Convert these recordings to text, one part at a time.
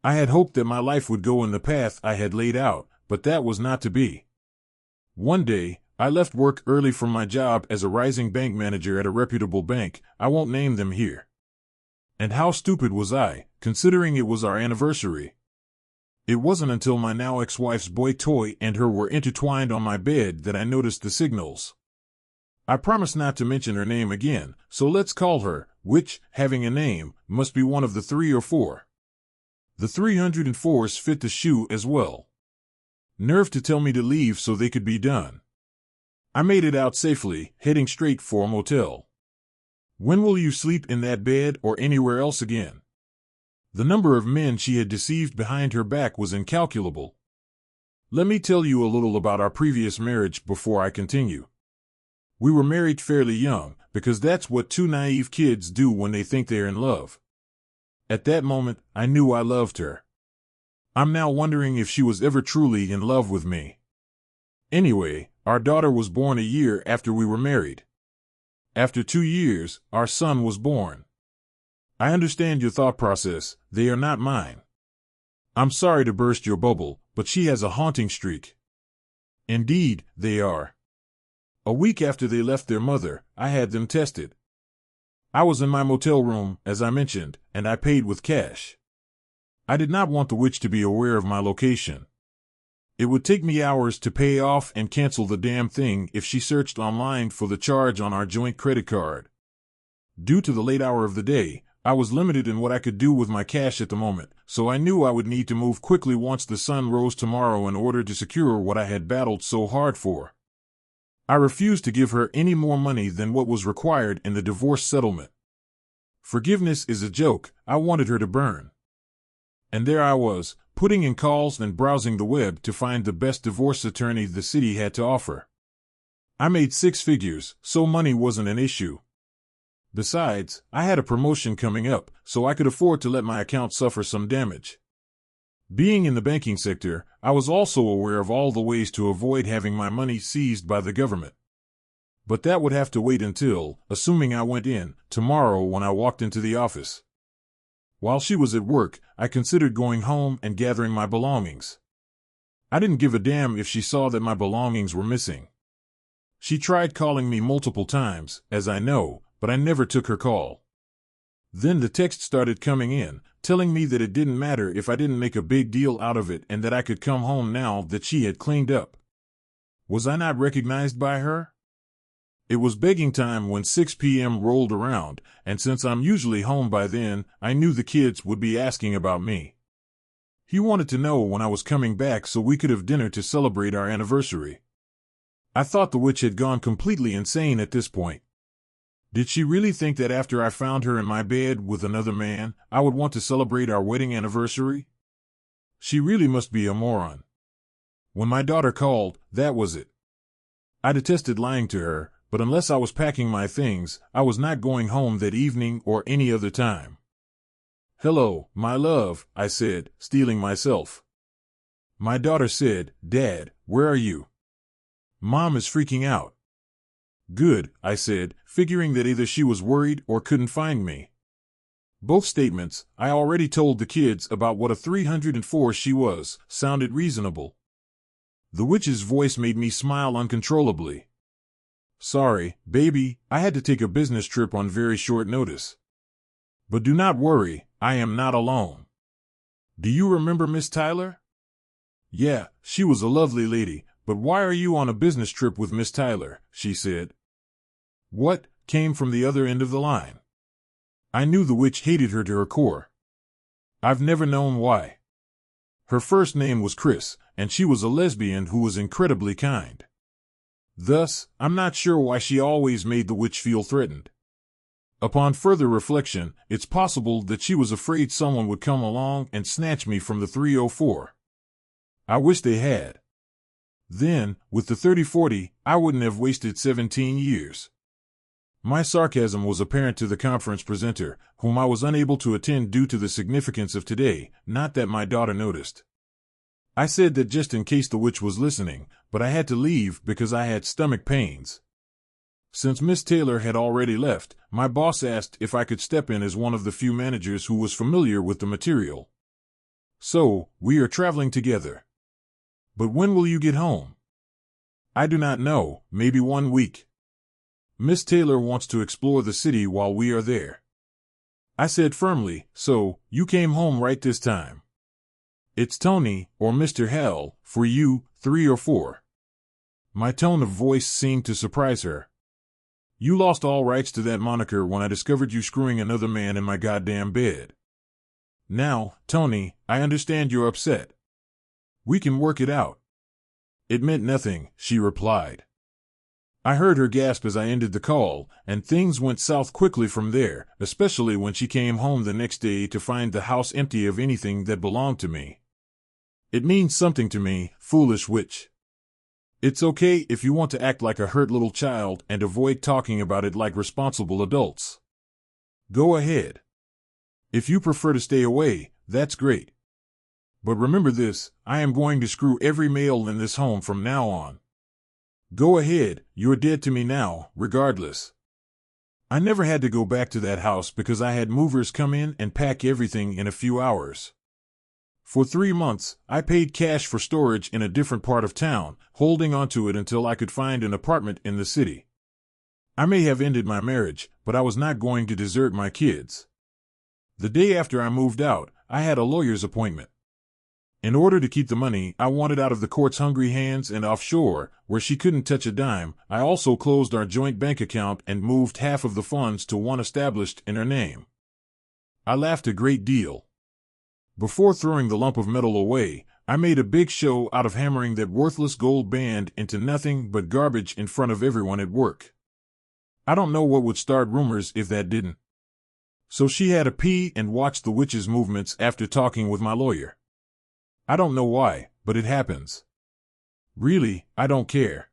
I had hoped that my life would go in the path I had laid out, but that was not to be. One day, I left work early from my job as a rising bank manager at a reputable bank. I won't name them here. And how stupid was I, considering it was our anniversary? It wasn't until my now ex-wife's boy toy and her were intertwined on my bed that I noticed the signals. I promised not to mention her name again, so let's call her, which, having a name, must be one of the 3 or 4. The 304s fit the shoe as well. Nerve to tell me to leave so they could be done. I made it out safely, heading straight for a motel. When will you sleep in that bed or anywhere else again? The number of men she had deceived behind her back was incalculable. Let me tell you a little about our previous marriage before I continue. We were married fairly young, because that's what 2 naive kids do when they think they're in love. At that moment, I knew I loved her. I'm now wondering if she was ever truly in love with me. Anyway, our daughter was born a year after we were married. After 2 years, our son was born. I understand your thought process, they are not mine. I'm sorry to burst your bubble, but she has a haunting streak. Indeed, they are. A week after they left their mother, I had them tested. I was in my motel room, as I mentioned, and I paid with cash. I did not want the witch to be aware of my location. It would take me hours to pay off and cancel the damn thing if she searched online for the charge on our joint credit card. Due to the late hour of the day, I was limited in what I could do with my cash at the moment, so I knew I would need to move quickly once the sun rose tomorrow in order to secure what I had battled so hard for. I refused to give her any more money than what was required in the divorce settlement. Forgiveness is a joke, I wanted her to burn. And there I was, putting in calls and browsing the web to find the best divorce attorney the city had to offer. I made 6 figures, so money wasn't an issue. Besides, I had a promotion coming up, so I could afford to let my account suffer some damage. Being in the banking sector, I was also aware of all the ways to avoid having my money seized by the government. But that would have to wait until, assuming I went in, tomorrow when I walked into the office. While she was at work, I considered going home and gathering my belongings. I didn't give a damn if she saw that my belongings were missing. She tried calling me multiple times, as I know, but I never took her call. Then the text started coming in, telling me that it didn't matter if I didn't make a big deal out of it and that I could come home now that she had cleaned up. Was I not recognized by her? It was begging time when 6 p.m. rolled around, and since I'm usually home by then, I knew the kids would be asking about me. He wanted to know when I was coming back so we could have dinner to celebrate our anniversary. I thought the witch had gone completely insane at this point. Did she really think that after I found her in my bed with another man, I would want to celebrate our wedding anniversary? She really must be a moron. When my daughter called, that was it. I detested lying to her, but unless I was packing my things, I was not going home that evening or any other time. "Hello, my love," I said, steeling myself. My daughter said, "Dad, where are you?" "Mom is freaking out." "Good," I said, figuring that either she was worried or couldn't find me. Both statements, I already told the kids about what a 304 she was, sounded reasonable. The witch's voice made me smile uncontrollably. "Sorry, baby, I had to take a business trip on very short notice. But do not worry, I am not alone. Do you remember Miss Tyler?" "Yeah, she was a lovely lady, but why are you on a business trip with Miss Tyler?" she said. "What?" came from the other end of the line. I knew the witch hated her to her core. I've never known why. Her first name was Chris, and she was a lesbian who was incredibly kind. Thus, I'm not sure why she always made the witch feel threatened. Upon further reflection, it's possible that she was afraid someone would come along and snatch me from the 304. I wish they had. Then, with the 3040, I wouldn't have wasted 17 years. My sarcasm was apparent to the conference presenter, whom I was unable to attend due to the significance of today, not that my daughter noticed. I said that just in case the witch was listening, but I had to leave because I had stomach pains. Since Miss Taylor had already left, my boss asked if I could step in as one of the few managers who was familiar with the material. So, we are traveling together. But when will you get home? I do not know, maybe 1 week. Miss Taylor wants to explore the city while we are there. I said firmly, so, you came home right this time. It's Tony, or Mr. Hell, for you, 3 or 4. My tone of voice seemed to surprise her. You lost all rights to that moniker when I discovered you screwing another man in my goddamn bed. Now, Tony, I understand you're upset. We can work it out. It meant nothing, she replied. I heard her gasp as I ended the call, and things went south quickly from there, especially when she came home the next day to find the house empty of anything that belonged to me. It means something to me, foolish witch. It's okay if you want to act like a hurt little child and avoid talking about it like responsible adults. Go ahead. If you prefer to stay away, that's great. But remember this, I am going to screw every male in this home from now on. Go ahead, you're dead to me now, regardless. I never had to go back to that house because I had movers come in and pack everything in a few hours. For 3 months, I paid cash for storage in a different part of town, holding onto it until I could find an apartment in the city. I may have ended my marriage, but I was not going to desert my kids. The day after I moved out, I had a lawyer's appointment. In order to keep the money I wanted out of the court's hungry hands and offshore, where she couldn't touch a dime, I also closed our joint bank account and moved half of the funds to one established in her name. I laughed a great deal. Before throwing the lump of metal away, I made a big show out of hammering that worthless gold band into nothing but garbage in front of everyone at work. I don't know what would start rumors if that didn't. So she had to pee and watch the witch's movements after talking with my lawyer. I don't know why, but it happens. Really, I don't care.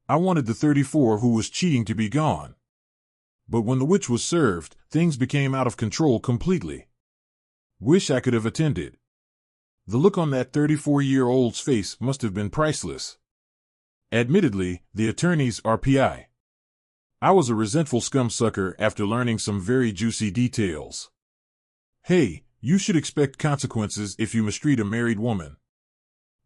I wanted the 34 who was cheating to be gone. But when the witch was served, things became out of control completely. Wish I could have attended. The look on that 34-year-old's face must have been priceless. Admittedly, the attorneys are PI. I was a resentful scumsucker after learning some very juicy details. Hey, you should expect consequences if you mistreat a married woman.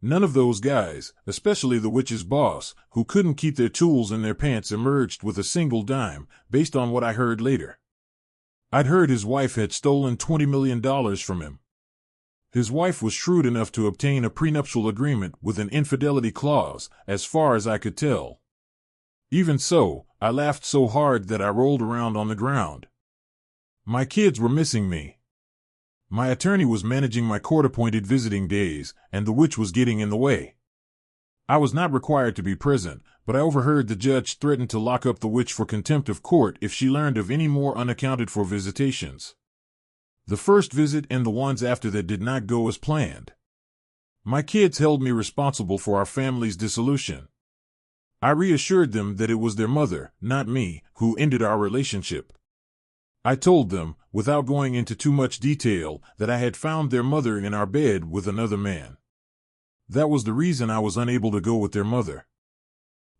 None of those guys, especially the witch's boss, who couldn't keep their tools in their pants, emerged with a single dime, based on what I heard later. I'd heard his wife had stolen $20 million from him. His wife was shrewd enough to obtain a prenuptial agreement with an infidelity clause, as far as I could tell. Even so, I laughed so hard that I rolled around on the ground. My kids were missing me. My attorney was managing my court-appointed visiting days, and the witch was getting in the way. I was not required to be present, but I overheard the judge threaten to lock up the witch for contempt of court if she learned of any more unaccounted-for visitations. The first visit and the ones after that did not go as planned. My kids held me responsible for our family's dissolution. I reassured them that it was their mother, not me, who ended our relationship. I told them, without going into too much detail, that I had found their mother in our bed with another man. That was the reason I was unable to go with their mother.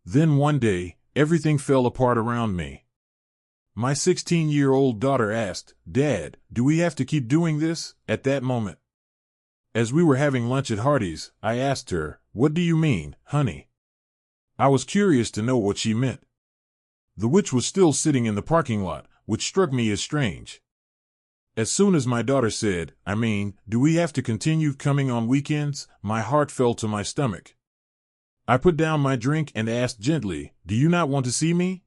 Then one day, everything fell apart around me. My 16-year-old daughter asked, "Dad, do we have to keep doing this?" At that moment. As we were having lunch at Hardee's, I asked her, "What do you mean, honey?" I was curious to know what she meant. The witch was still sitting in the parking lot, which struck me as strange. As soon as my daughter said, "Do we have to continue coming on weekends?" my heart fell to my stomach. I put down my drink and asked gently, "Do you not want to see me?"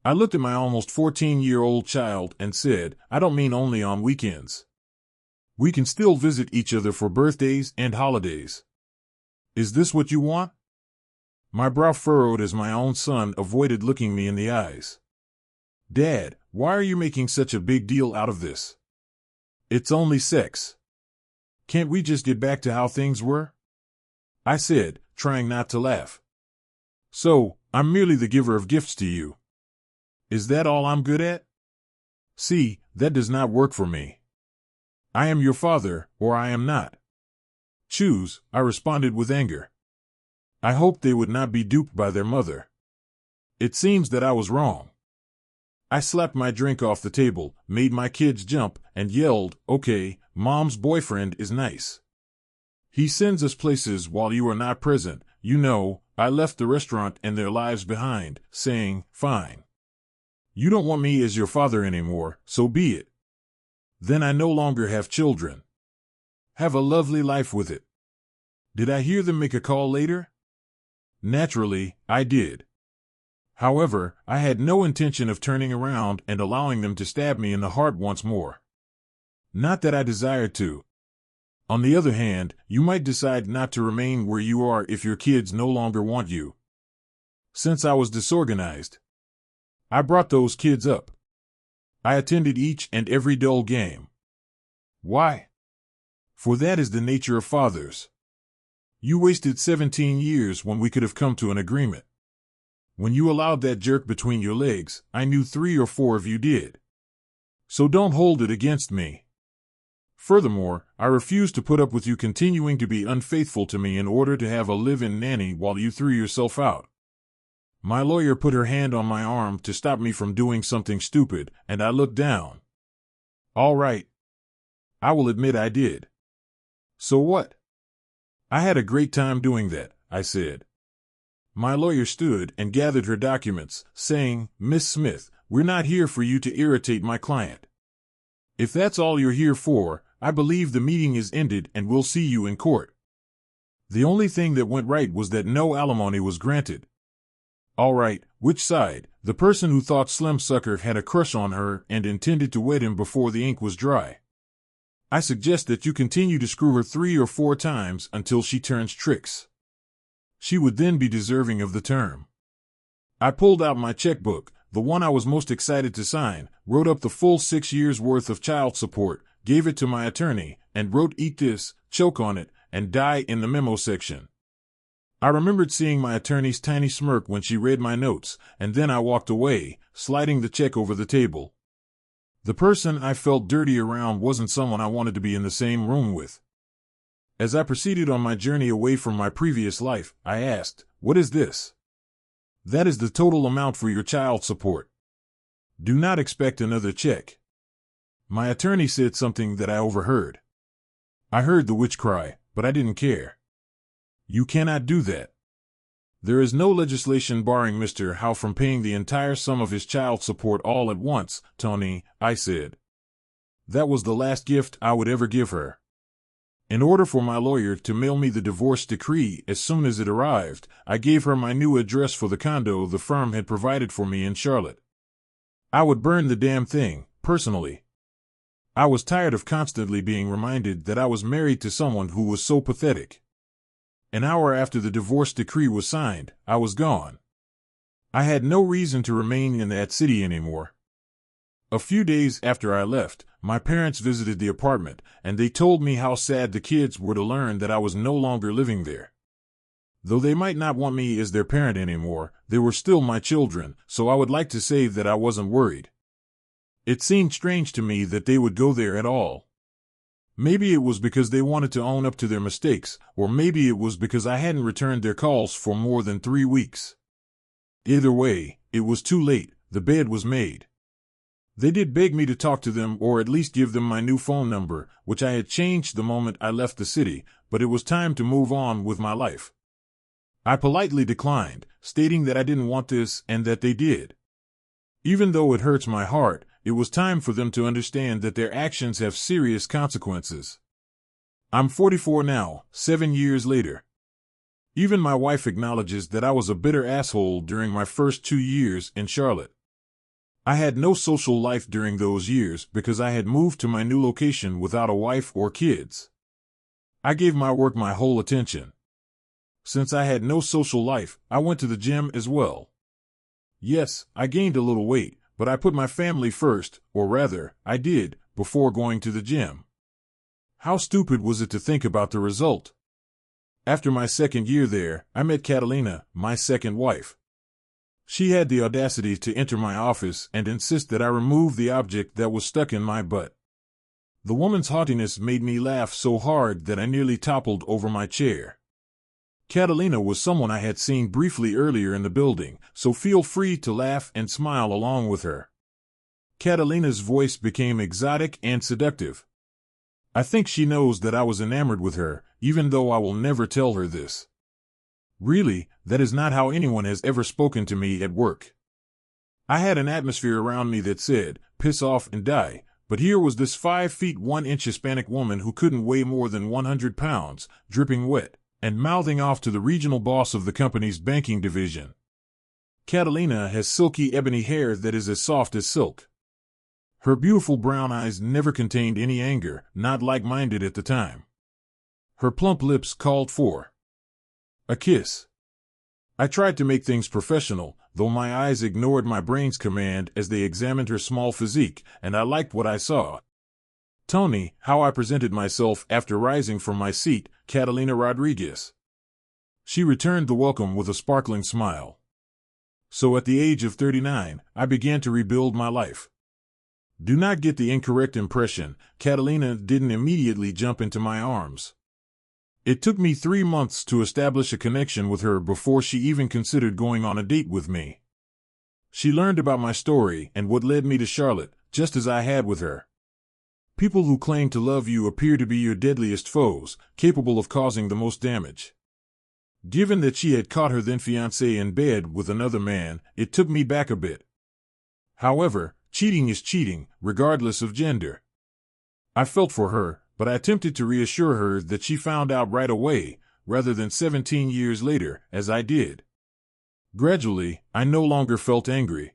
I looked at my almost 14-year-old child and said, "I don't mean only on weekends. We can still visit each other for birthdays and holidays. Is this what you want?" My brow furrowed as my own son avoided looking me in the eyes. "Dad, why are you making such a big deal out of this? It's only sex. Can't we just get back to how things were?" I said, trying not to laugh. "So, I'm merely the giver of gifts to you. Is that all I'm good at? See, that does not work for me. I am your father, or I am not. Choose," I responded with anger. I hoped they would not be duped by their mother. It seems that I was wrong. I slapped my drink off the table, made my kids jump, and yelled, "Okay, Mom's boyfriend is nice. He sends us places while you are not present. You know, I left the restaurant and their lives behind, saying, fine. You don't want me as your father anymore, so be it. Then I no longer have children. Have a lovely life with it." Did I hear them make a call later? Naturally, I did. However, I had no intention of turning around and allowing them to stab me in the heart once more. Not that I desired to. On the other hand, you might decide not to remain where you are if your kids no longer want you. Since I was disorganized, I brought those kids up. I attended each and every dull game. Why? For that is the nature of fathers. You wasted 17 years when we could have come to an agreement. When you allowed that jerk between your legs, I knew 3 or 4 of you did. So don't hold it against me. Furthermore, I refuse to put up with you continuing to be unfaithful to me in order to have a live-in nanny while you threw yourself out. My lawyer put her hand on my arm to stop me from doing something stupid, and I looked down. All right. I will admit I did. So what? I had a great time doing that, I said. My lawyer stood and gathered her documents, saying, "Miss Smith, we're not here for you to irritate my client. If that's all you're here for, I believe the meeting is ended and we'll see you in court." The only thing that went right was that no alimony was granted. All right, which side? The person who thought Slim Sucker had a crush on her and intended to wed him before the ink was dry. I suggest that you continue to screw her 3 or 4 times until she turns tricks. She would then be deserving of the term. I pulled out my checkbook, the one I was most excited to sign, wrote up the full 6 years' worth of child support, gave it to my attorney, and wrote "Eat this," "choke on it," and "die" in the memo section. I remembered seeing my attorney's tiny smirk when she read my notes, and then I walked away, sliding the check over the table. The person I felt dirty around wasn't someone I wanted to be in the same room with. As I proceeded on my journey away from my previous life, I asked, "What is this?" "That is the total amount for your child support. Do not expect another check." My attorney said something that I overheard. I heard the witch cry, but I didn't care. "You cannot do that. There is no legislation barring Mr. Howe from paying the entire sum of his child support all at once, Tony," I said. That was the last gift I would ever give her. In order for my lawyer to mail me the divorce decree as soon as it arrived, I gave her my new address for the condo the firm had provided for me in Charlotte. I would burn the damn thing, personally. I was tired of constantly being reminded that I was married to someone who was so pathetic. An hour after the divorce decree was signed, I was gone. I had no reason to remain in that city anymore. A few days after I left, my parents visited the apartment, and they told me how sad the kids were to learn that I was no longer living there. Though they might not want me as their parent anymore, they were still my children, so I would like to say that I wasn't worried. It seemed strange to me that they would go there at all. Maybe it was because they wanted to own up to their mistakes, or maybe it was because I hadn't returned their calls for more than 3 weeks. Either way, it was too late. The bed was made. They did beg me to talk to them or at least give them my new phone number, which I had changed the moment I left the city, but it was time to move on with my life. I politely declined, stating that I didn't want this and that they did. Even though it hurts my heart, it was time for them to understand that their actions have serious consequences. I'm 44 now, 7 years later. Even my wife acknowledges that I was a bitter asshole during my first 2 years in Charlotte. I had no social life during those years because I had moved to my new location without a wife or kids. I gave my work my whole attention. Since I had no social life, I went to the gym as well. Yes, I gained a little weight, but I put my family first, or rather, I did, before going to the gym. How stupid was it to think about the result? After my second year there, I met Catalina, my second wife. She had the audacity to enter my office and insist that I remove the object that was stuck in my butt. The woman's haughtiness made me laugh so hard that I nearly toppled over my chair. Catalina was someone I had seen briefly earlier in the building, so feel free to laugh and smile along with her. Catalina's voice became exotic and seductive. I think she knows that I was enamored with her, even though I will never tell her this. Really, that is not how anyone has ever spoken to me at work. I had an atmosphere around me that said, piss off and die, but here was this 5 feet 1 inch Hispanic woman who couldn't weigh more than 100 pounds, dripping wet, and mouthing off to the regional boss of the company's banking division. Catalina has silky ebony hair that is as soft as silk. Her beautiful brown eyes never contained any anger, not like-minded at the time. Her plump lips called for a kiss. I tried to make things professional, though my eyes ignored my brain's command as they examined her small physique, and I liked what I saw. Tony, how I presented myself after rising from my seat, Catalina Rodriguez. She returned the welcome with a sparkling smile. So at the age of 39, I began to rebuild my life. Do not get the incorrect impression, Catalina didn't immediately jump into my arms. It took me 3 months to establish a connection with her before she even considered going on a date with me. She learned about my story and what led me to Charlotte, just as I had with her. People who claim to love you appear to be your deadliest foes, capable of causing the most damage. Given that she had caught her then-fiancé in bed with another man, it took me back a bit. However, cheating is cheating, regardless of gender. I felt for her, but I attempted to reassure her that she found out right away, rather than 17 years later, as I did. Gradually, I no longer felt angry.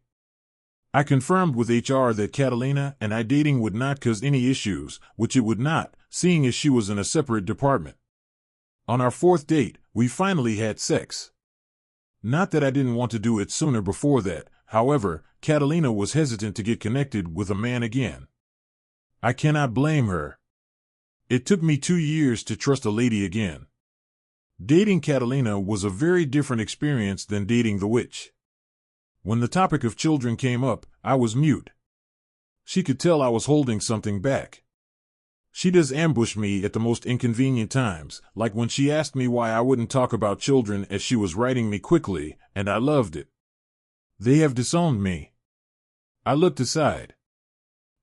I confirmed with HR that Catalina and I dating would not cause any issues, which it would not, seeing as she was in a separate department. On our 4th date, we finally had sex. Not that I didn't want to do it sooner before that, however, Catalina was hesitant to get connected with a man again. I cannot blame her. It took me 2 years to trust a lady again. Dating Catalina was a very different experience than dating the witch. When the topic of children came up, I was mute. She could tell I was holding something back. She does ambush me at the most inconvenient times, like when she asked me why I wouldn't talk about children as she was writing me quickly, and I loved it. They have disowned me. I looked aside.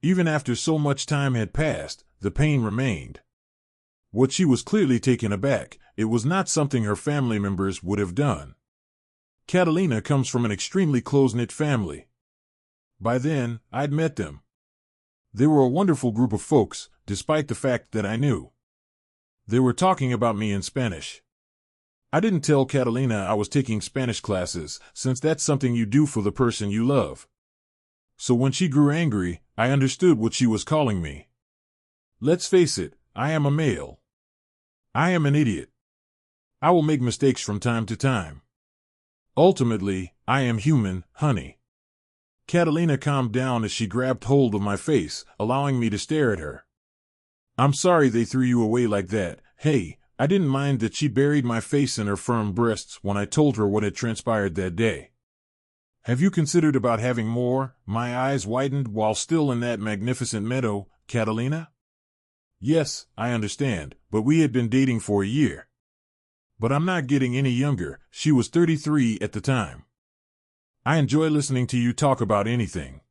Even after so much time had passed, the pain remained. What she was clearly taken aback, it was not something her family members would have done. Catalina comes from an extremely close-knit family. By then, I'd met them. They were a wonderful group of folks, despite the fact that I knew. They were talking about me in Spanish. I didn't tell Catalina I was taking Spanish classes, since that's something you do for the person you love. So when she grew angry, I understood what she was calling me. Let's face it, I am a male. I am an idiot. I will make mistakes from time to time. Ultimately, I am human, honey. Catalina calmed down as she grabbed hold of my face, allowing me to stare at her. I'm sorry they threw you away like that. Hey, I didn't mind that she buried my face in her firm breasts when I told her what had transpired that day. Have you considered about having more? My eyes widened while still in that magnificent meadow, Catalina? Yes, I understand, but we had been dating for a year. But I'm not getting any younger. She was 33 at the time. I enjoy listening to you talk about anything.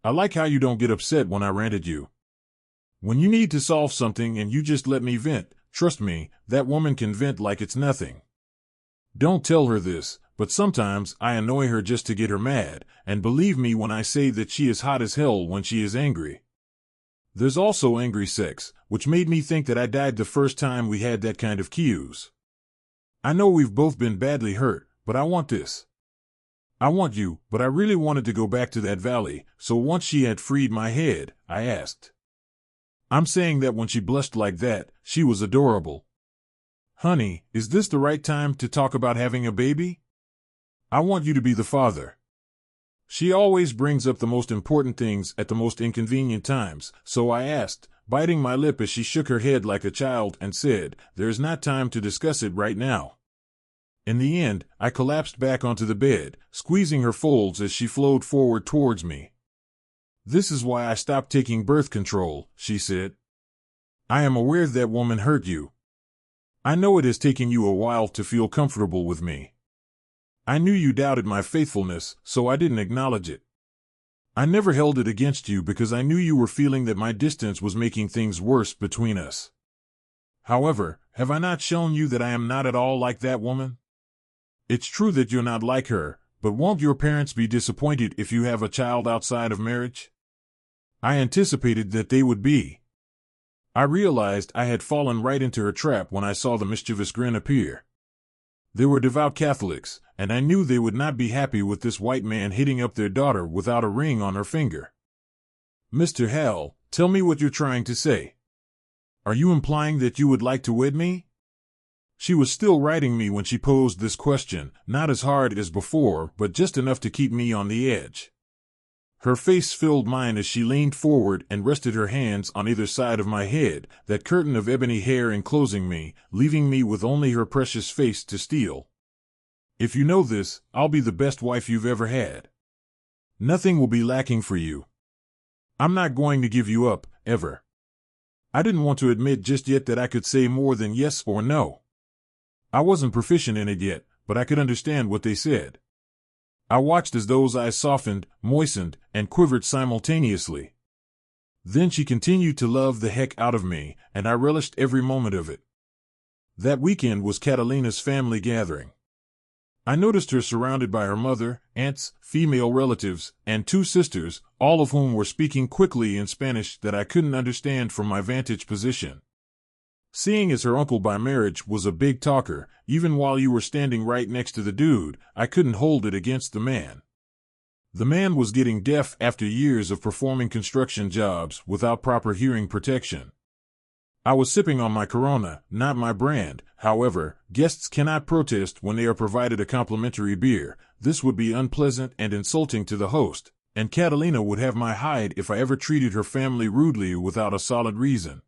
I like how you don't get upset when I rant at you. When you need to solve something and you just let me vent, trust me, that woman can vent like it's nothing. Don't tell her this, but sometimes I annoy her just to get her mad, and believe me when I say that she is hot as hell when she is angry. There's also angry sex, which made me think that I died the first time we had that kind of cues. I know we've both been badly hurt, but I want this. I want you, but I really wanted to go back to that valley, so once she had freed my head, I asked. I'm saying that when she blushed like that, she was adorable. Honey, is this the right time to talk about having a baby? I want you to be the father. She always brings up the most important things at the most inconvenient times, so I asked, biting my lip as she shook her head like a child and said, there is not time to discuss it right now. In the end, I collapsed back onto the bed, squeezing her folds as she flowed forward towards me. This is why I stopped taking birth control, she said. I am aware that woman hurt you. I know it has taken you a while to feel comfortable with me. I knew you doubted my faithfulness, so I didn't acknowledge it. I never held it against you because I knew you were feeling that my distance was making things worse between us. However, have I not shown you that I am not at all like that woman? It's true that you're not like her, but won't your parents be disappointed if you have a child outside of marriage? I anticipated that they would be. I realized I had fallen right into her trap when I saw the mischievous grin appear. They were devout Catholics, and I knew they would not be happy with this white man hitting up their daughter without a ring on her finger. Mr. Hell, tell me what you're trying to say. Are you implying that you would like to wed me? She was still writing me when she posed this question, not as hard as before, but just enough to keep me on the edge. Her face filled mine as she leaned forward and rested her hands on either side of my head, that curtain of ebony hair enclosing me, leaving me with only her precious face to steal. If you know this, I'll be the best wife you've ever had. Nothing will be lacking for you. I'm not going to give you up, ever. I didn't want to admit just yet that I could say more than yes or no. I wasn't proficient in it yet, but I could understand what they said. I watched as those eyes softened, moistened, and quivered simultaneously. Then she continued to love the heck out of me, and I relished every moment of it. That weekend was Catalina's family gathering. I noticed her surrounded by her mother, aunts, female relatives, and two sisters, all of whom were speaking quickly in Spanish that I couldn't understand from my vantage position. Seeing as her uncle by marriage was a big talker, even while you were standing right next to the dude, I couldn't hold it against the man. The man was getting deaf after years of performing construction jobs without proper hearing protection. I was sipping on my Corona, not my brand. However, guests cannot protest when they are provided a complimentary beer. This would be unpleasant and insulting to the host, and Catalina would have my hide if I ever treated her family rudely without a solid reason.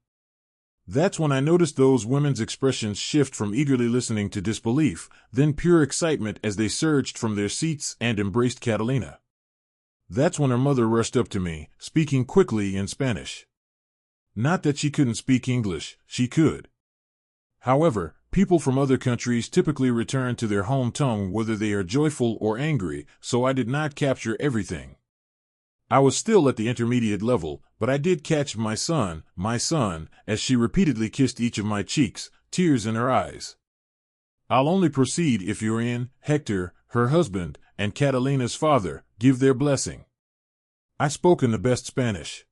That's when I noticed those women's expressions shift from eagerly listening to disbelief, then pure excitement as they surged from their seats and embraced Catalina. That's when her mother rushed up to me, speaking quickly in Spanish. Not that she couldn't speak English, she could. However, people from other countries typically return to their home tongue whether they are joyful or angry, so I did not capture everything. I was still at the intermediate level, but I did catch my son, as she repeatedly kissed each of my cheeks, tears in her eyes. I'll only proceed if Urian, Hector, her husband, and Catalina's father give their blessing. I spoke in the best Spanish.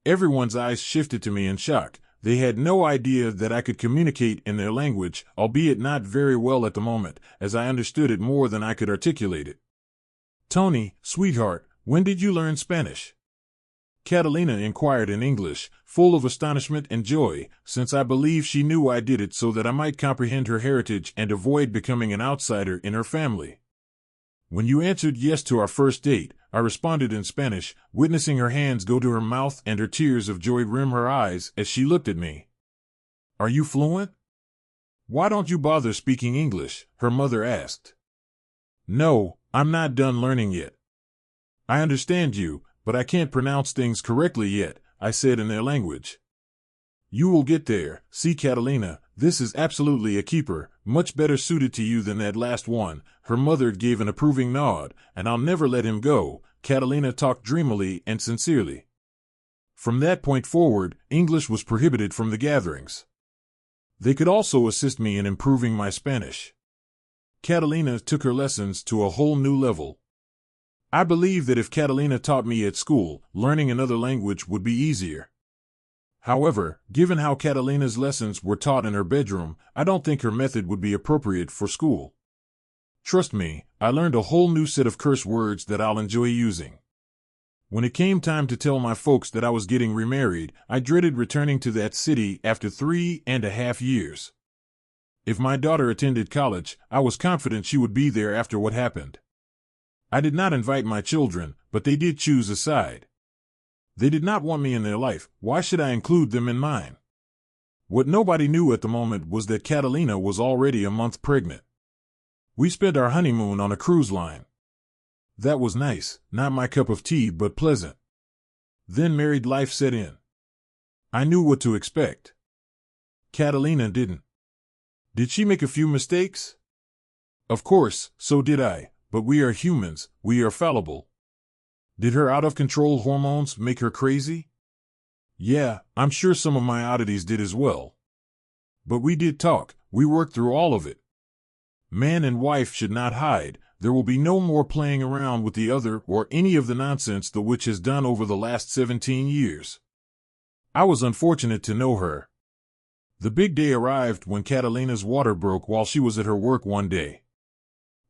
Everyone's eyes shifted to me in shock. They had no idea that I could communicate in their language, albeit not very well at the moment, as I understood it more than I could articulate it. Tony, sweetheart, when did you learn Spanish? Catalina inquired in English, full of astonishment and joy, since I believe she knew I did it so that I might comprehend her heritage and avoid becoming an outsider in her family. When you answered yes to our first date, I responded in Spanish, witnessing her hands go to her mouth and her tears of joy rim her eyes as she looked at me. Are you fluent? Why don't you bother speaking English? Her mother asked. No, I'm not done learning yet. I understand you, but I can't pronounce things correctly yet, I said in their language. You will get there. See, Catalina, this is absolutely a keeper, much better suited to you than that last one. Her mother gave an approving nod, and I'll never let him go. Catalina talked dreamily and sincerely. From that point forward, English was prohibited from the gatherings. They could also assist me in improving my Spanish. Catalina took her lessons to a whole new level. I believe that if Catalina taught me at school, learning another language would be easier. However, given how Catalina's lessons were taught in her bedroom, I don't think her method would be appropriate for school. Trust me, I learned a whole new set of curse words that I'll enjoy using. When it came time to tell my folks that I was getting remarried, I dreaded returning to that city after 3.5 years. If my daughter attended college, I was confident she would be there after what happened. I did not invite my children, but they did choose a side. They did not want me in their life. Why should I include them in mine? What nobody knew at the moment was that Catalina was already a month pregnant. We spent our honeymoon on a cruise line. That was nice, not my cup of tea but pleasant. Then married life set in. I knew what to expect. Catalina didn't. Did she make a few mistakes? Of course, so did I. But we are humans, we are fallible. Did her out-of-control hormones make her crazy? Yeah, I'm sure some of my oddities did as well. But we did talk, we worked through all of it. Man and wife should not hide. There will be no more playing around with the other or any of the nonsense the witch has done over the last 17 years. I was unfortunate to know her. The big day arrived when Catalina's water broke while she was at her work one day.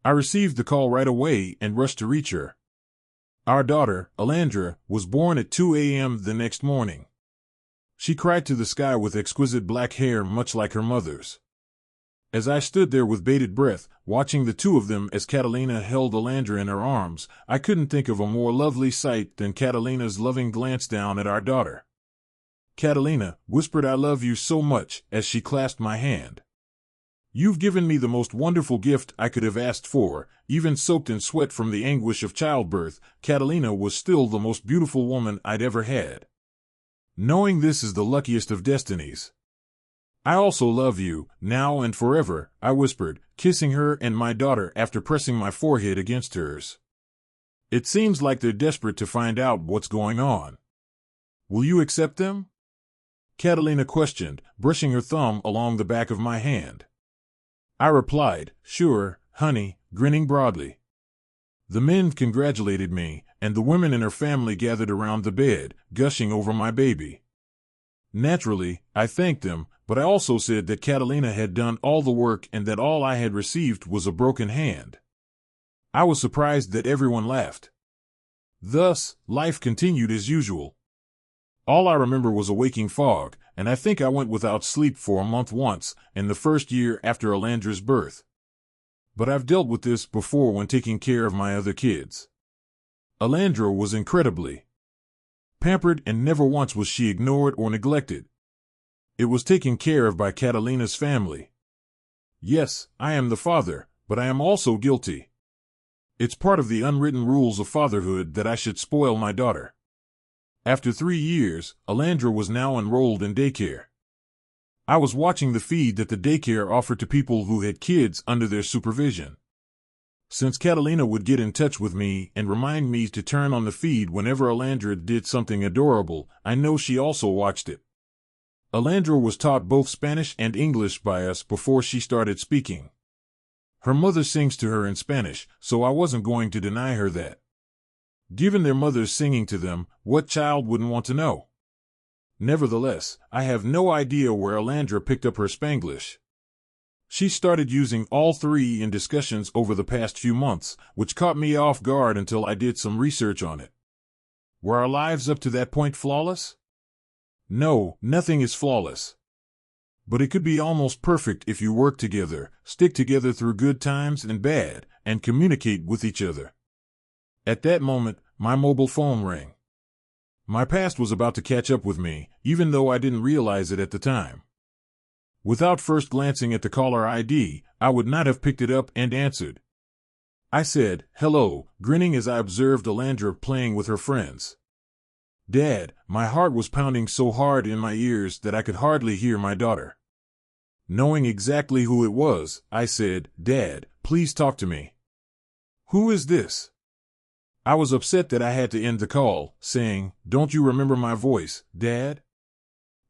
I received the call right away and rushed to reach her. Our daughter, Alandra, was born at 2 a.m. the next morning. She cried to the sky with exquisite black hair much like her mother's. As I stood there with bated breath, watching the two of them as Catalina held Alandra in her arms, I couldn't think of a more lovely sight than Catalina's loving glance down at our daughter. Catalina whispered, "I love you so much," as she clasped my hand. "You've given me the most wonderful gift I could have asked for." Even soaked in sweat from the anguish of childbirth, Catalina was still the most beautiful woman I'd ever had. Knowing this is the luckiest of destinies. "I also love you, now and forever," I whispered, kissing her and my daughter after pressing my forehead against hers. "It seems like they're desperate to find out what's going on. Will you accept them?" Catalina questioned, brushing her thumb along the back of my hand. I replied, "Sure, honey," grinning broadly. The men congratulated me, and the women in her family gathered around the bed, gushing over my baby. Naturally, I thanked them, but I also said that Catalina had done all the work and that all I had received was a broken hand. I was surprised that everyone laughed. Thus, life continued as usual. All I remember was a waking fog, and I think I went without sleep for a month once, in the first year after Alandra's birth. But I've dealt with this before when taking care of my other kids. Alandra was incredibly pampered, and never once was she ignored or neglected. It was taken care of by Catalina's family. Yes, I am the father, but I am also guilty. It's part of the unwritten rules of fatherhood that I should spoil my daughter. After 3 years, Alandra was now enrolled in daycare. I was watching the feed that the daycare offered to people who had kids under their supervision. Since Catalina would get in touch with me and remind me to turn on the feed whenever Alandra did something adorable, I know she also watched it. Alandra was taught both Spanish and English by us before she started speaking. Her mother sings to her in Spanish, so I wasn't going to deny her that. Given their mothers singing to them, what child wouldn't want to know? Nevertheless, I have no idea where Alandra picked up her Spanglish. She started using all three in discussions over the past few months, which caught me off guard until I did some research on it. Were our lives up to that point flawless? No, nothing is flawless. But it could be almost perfect if you work together, stick together through good times and bad, and communicate with each other. At that moment, my mobile phone rang. My past was about to catch up with me, even though I didn't realize it at the time. Without first glancing at the caller ID, I would not have picked it up and answered. I said, "Hello," grinning as I observed Alandra playing with her friends. "Dad," my heart was pounding so hard in my ears that I could hardly hear my daughter. Knowing exactly who it was, I said, "Dad, please talk to me." "Who is this?" I was upset that I had to end the call, saying, "Don't you remember my voice, Dad?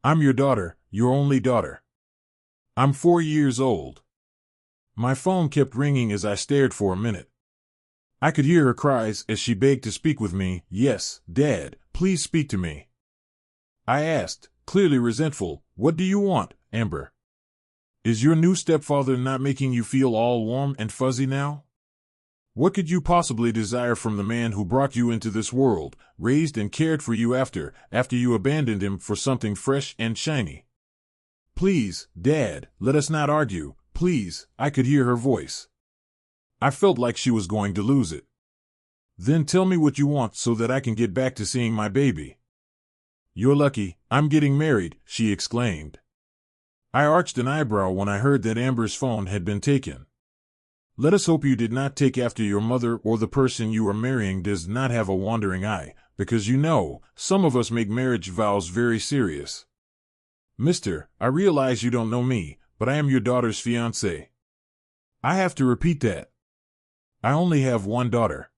I'm your daughter, your only daughter. I'm 4 years old." My phone kept ringing as I stared for a minute. I could hear her cries as she begged to speak with me. "Yes, Dad, please speak to me." I asked, clearly resentful, "What do you want, Amber? Is your new stepfather not making you feel all warm and fuzzy now? What could you possibly desire from the man who brought you into this world, raised and cared for you after you abandoned him for something fresh and shiny? Please, Dad, let us not argue, please." I could hear her voice. I felt like she was going to lose it. "Then tell me what you want so that I can get back to seeing my baby." "You're lucky, I'm getting married," she exclaimed. I arched an eyebrow when I heard that Amber's phone had been taken. Let us hope you did not take after your mother, or the person you are marrying does not have a wandering eye, because you know, some of us make marriage vows very serious. "Mister, I realize you don't know me, but I am your daughter's fiancé." I have to repeat that. I only have one daughter.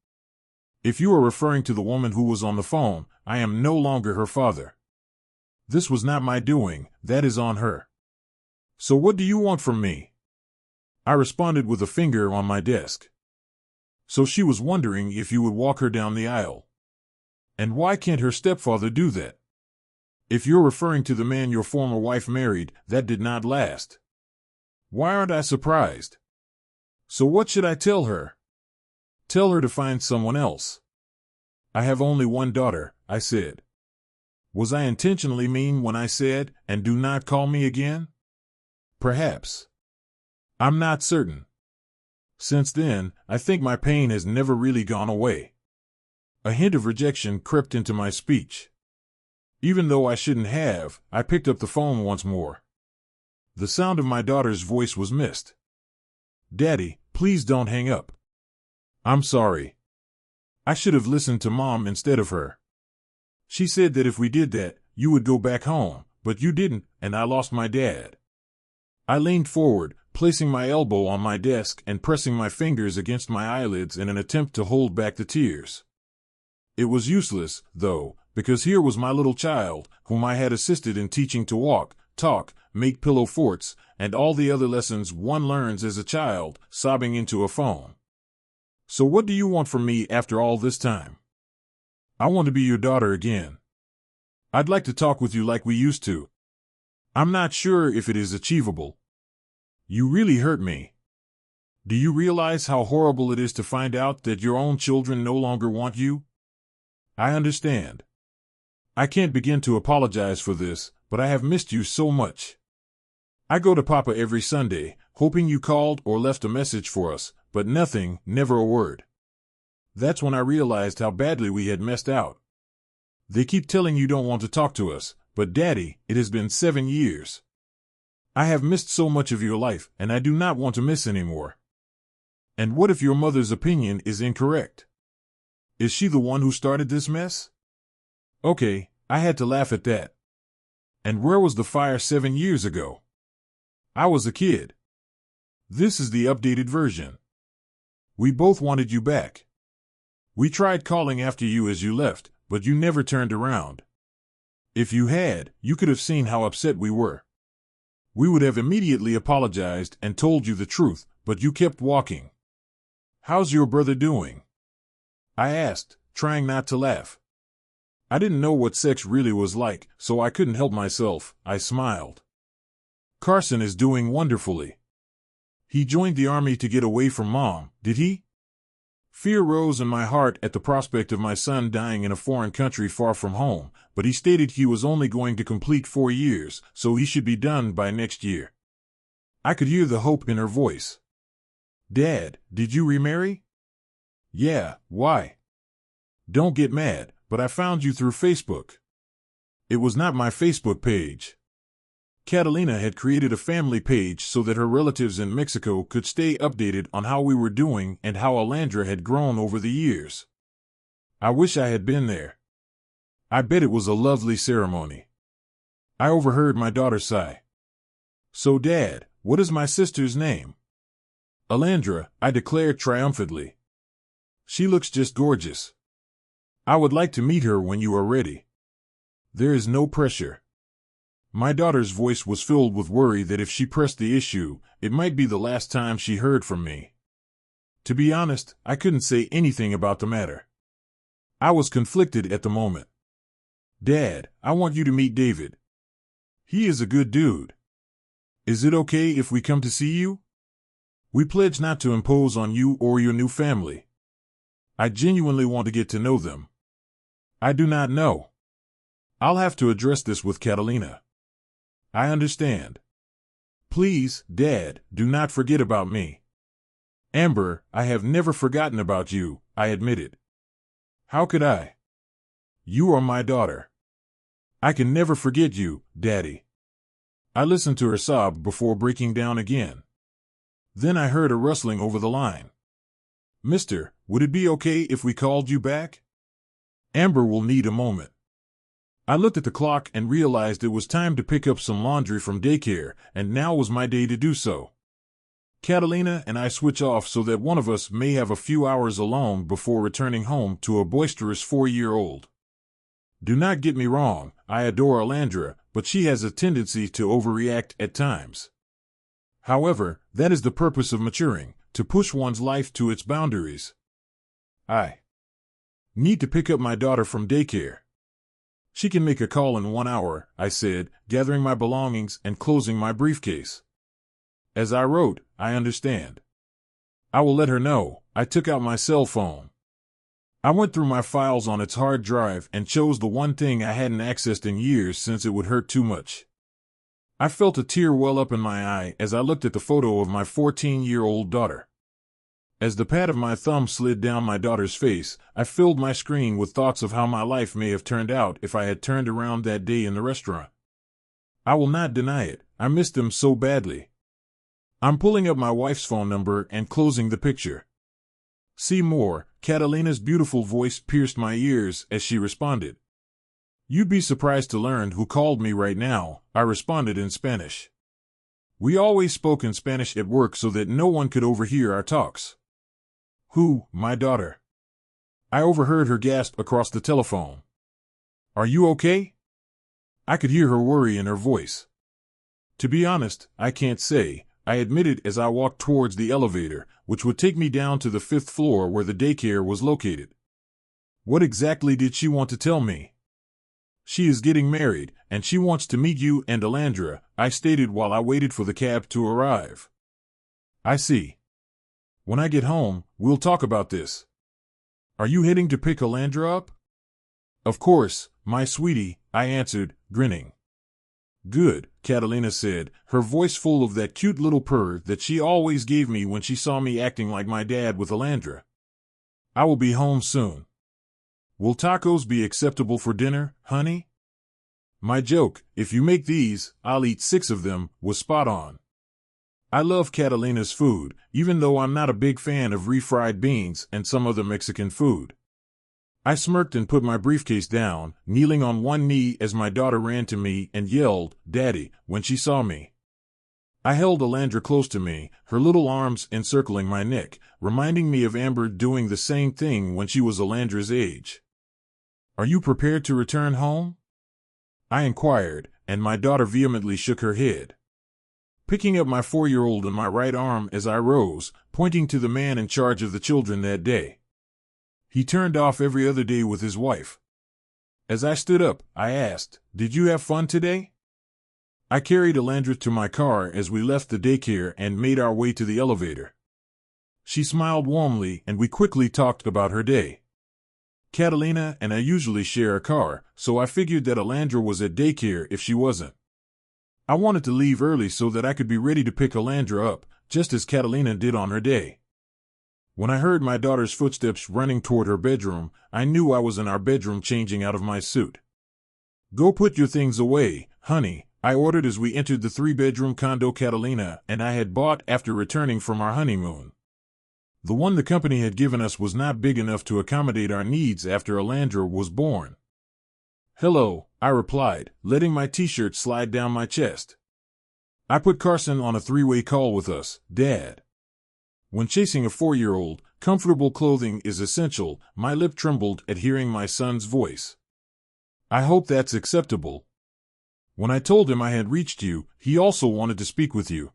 If you are referring to the woman who was on the phone, I am no longer her father. This was not my doing, that is on her. So what do you want from me? I responded with a finger on my desk. So she was wondering if you would walk her down the aisle. And why can't her stepfather do that? If you're referring to the man your former wife married, that did not last. Why aren't I surprised? So what should I tell her? Tell her to find someone else. I have only one daughter, I said. Was I intentionally mean when I said, and do not call me again? Perhaps. I'm not certain. Since then, I think my pain has never really gone away. A hint of rejection crept into my speech. Even though I shouldn't have, I picked up the phone once more. The sound of my daughter's voice was missed. Daddy, please don't hang up. I'm sorry. I should have listened to Mom instead of her. She said that if we did that, you would go back home, but you didn't, and I lost my dad. I leaned forward, placing my elbow on my desk and pressing my fingers against my eyelids in an attempt to hold back the tears. It was useless, though, because here was my little child, whom I had assisted in teaching to walk, talk, make pillow forts, and all the other lessons one learns as a child, sobbing into a phone. So what do you want from me after all this time? I want to be your daughter again. I'd like to talk with you like we used to. I'm not sure if it is achievable. You really hurt me. Do you realize how horrible it is to find out that your own children no longer want you? I understand. I can't begin to apologize for this, but I have missed you so much. I go to Papa every Sunday, hoping you called or left a message for us, but nothing, never a word. That's when I realized how badly we had messed out. They keep telling you don't want to talk to us, but Daddy, it has been 7 years. I have missed so much of your life, and I do not want to miss anymore. And what if your mother's opinion is incorrect? Is she the one who started this mess? Okay, I had to laugh at that. And where was the fire 7 years ago? I was a kid. This is the updated version. We both wanted you back. We tried calling after you as you left, but you never turned around. If you had, you could have seen how upset we were. We would have immediately apologized and told you the truth, but you kept walking. How's your brother doing? I asked, trying not to laugh. I didn't know what sex really was like, so I couldn't help myself. I smiled. Carson is doing wonderfully. He joined the army to get away from Mom, did he? Fear rose in my heart at the prospect of my son dying in a foreign country far from home, but he stated he was only going to complete 4 years, so he should be done by next year. I could hear the hope in her voice. Dad, did you remarry? Yeah, why? Don't get mad, but I found you through Facebook. It was not my Facebook page. Catalina had created a family page so that her relatives in Mexico could stay updated on how we were doing and how Alandra had grown over the years. I wish I had been there. I bet it was a lovely ceremony. I overheard my daughter sigh. So, Dad, what is my sister's name? Alandra, I declared triumphantly. She looks just gorgeous. I would like to meet her when you are ready. There is no pressure. My daughter's voice was filled with worry that if she pressed the issue, it might be the last time she heard from me. To be honest, I couldn't say anything about the matter. I was conflicted at the moment. Dad, I want you to meet David. He is a good dude. Is it okay if we come to see you? We pledge not to impose on you or your new family. I genuinely want to get to know them. I do not know. I'll have to address this with Catalina. I understand. Please, Dad, do not forget about me. Amber, I have never forgotten about you, I admitted. How could I? You are my daughter. I can never forget you, Daddy. I listened to her sob before breaking down again. Then I heard a rustling over the line. Mister, would it be okay if we called you back? Amber will need a moment. I looked at the clock and realized it was time to pick up some laundry from daycare, and now was my day to do so. Catalina and I switch off so that one of us may have a few hours alone before returning home to a boisterous 4-year-old. Do not get me wrong, I adore Alandra, but she has a tendency to overreact at times. However, that is the purpose of maturing, to push one's life to its boundaries. I need to pick up my daughter from daycare. She can make a call in 1 hour, I said, gathering my belongings and closing my briefcase. As I wrote, I understand. I will let her know. I took out my cell phone. I went through my files on its hard drive and chose the one thing I hadn't accessed in years since it would hurt too much. I felt a tear well up in my eye as I looked at the photo of my 14-year-old daughter. As the pad of my thumb slid down my daughter's face, I filled my screen with thoughts of how my life may have turned out if I had turned around that day in the restaurant. I will not deny it, I missed them so badly. I'm pulling up my wife's phone number and closing the picture. See more. Catalina's beautiful voice pierced my ears as she responded. You'd be surprised to learn who called me right now, I responded in Spanish. We always spoke in Spanish at work so that no one could overhear our talks. Who, my daughter? I overheard her gasp across the telephone. Are you okay? I could hear her worry in her voice. To be honest, I can't say, I admitted as I walked towards the elevator, which would take me down to the 5th floor where the daycare was located. What exactly did she want to tell me? She is getting married, and she wants to meet you and Alandra, I stated while I waited for the cab to arrive. I see. When I get home, we'll talk about this. Are you heading to pick Alandra up? Of course, my sweetie, I answered, grinning. Good, Catalina said, her voice full of that cute little purr that she always gave me when she saw me acting like my dad with Alandra. I will be home soon. Will tacos be acceptable for dinner, honey? My joke, if you make these, I'll eat 6 of them, was spot on. I love Catalina's food, even though I'm not a big fan of refried beans and some other Mexican food. I smirked and put my briefcase down, kneeling on one knee as my daughter ran to me and yelled, Daddy, when she saw me. I held Alandra close to me, her little arms encircling my neck, reminding me of Amber doing the same thing when she was Alandra's age. Are you prepared to return home? I inquired, and my daughter vehemently shook her head. Picking up my 4-year-old in my right arm as I rose, pointing to the man in charge of the children that day. He turned off every other day with his wife. As I stood up, I asked, Did you have fun today? I carried Alandra to my car as we left the daycare and made our way to the elevator. She smiled warmly and we quickly talked about her day. Catalina and I usually share a car, so I figured that Alandra was at daycare if she wasn't. I wanted to leave early so that I could be ready to pick Alandra up, just as Catalina did on her day. When I heard my daughter's footsteps running toward her bedroom, I knew I was in our bedroom changing out of my suit. Go put your things away, honey, I ordered as we entered the 3-bedroom condo Catalina and I had bought after returning from our honeymoon. The one the company had given us was not big enough to accommodate our needs after Alandra was born. Hello, I replied, letting my t-shirt slide down my chest. I put Carson on a 3-way call with us, Dad. When chasing a 4-year-old, comfortable clothing is essential. My lip trembled at hearing my son's voice. I hope that's acceptable. When I told him I had reached you, he also wanted to speak with you.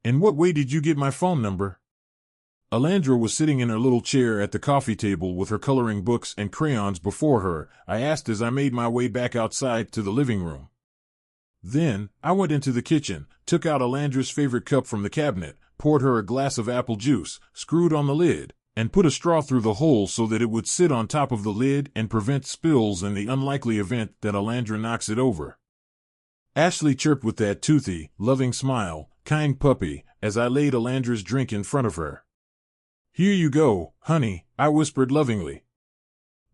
In what way did you get my phone number? Alandra was sitting in her little chair at the coffee table with her coloring books and crayons before her, I asked as I made my way back outside to the living room. Then, I went into the kitchen, took out Alandra's favorite cup from the cabinet, poured her a glass of apple juice, screwed on the lid, and put a straw through the hole so that it would sit on top of the lid and prevent spills in the unlikely event that Alandra knocks it over. Ashley chirped with that toothy, loving smile, kind puppy, as I laid Alandra's drink in front of her. Here you go, honey, I whispered lovingly.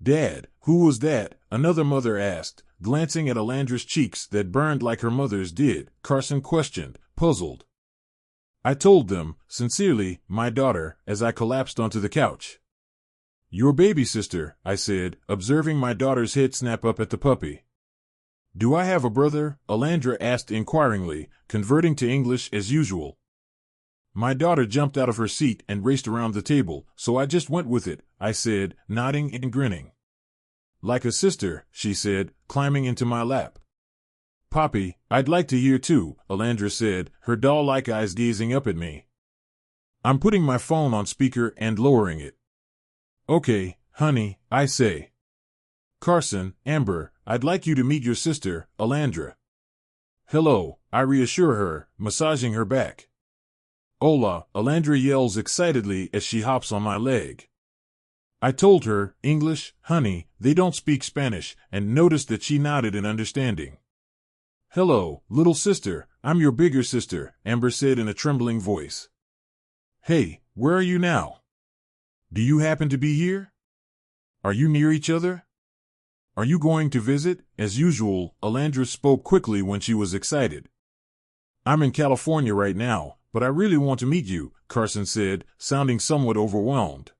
Dad, who was that? Another mother asked, glancing at Alandra's cheeks that burned like her mother's did. Carson questioned, puzzled. I told them, sincerely, my daughter, as I collapsed onto the couch. Your baby sister, I said, observing my daughter's head snap up at the puppy. Do I have a brother? Alandra asked inquiringly, converting to English as usual. My daughter jumped out of her seat and raced around the table, so I just went with it, I said, nodding and grinning. Like a sister, she said, climbing into my lap. Poppy, I'd like to hear too, Alandra said, her doll-like eyes gazing up at me. I'm putting my phone on speaker and lowering it. Okay, honey, I say. Carson, Amber, I'd like you to meet your sister, Alandra. Hello, I reassure her, massaging her back. Hola, Alandra yells excitedly as she hops on my leg. I told her, English, honey, they don't speak Spanish, and noticed that she nodded in understanding. Hello, little sister, I'm your bigger sister, Amber said in a trembling voice. Hey, where are you now? Do you happen to be here? Are you near each other? Are you going to visit? As usual, Alandra spoke quickly when she was excited. I'm in California right now, but I really want to meet you, Carson said, sounding somewhat overwhelmed.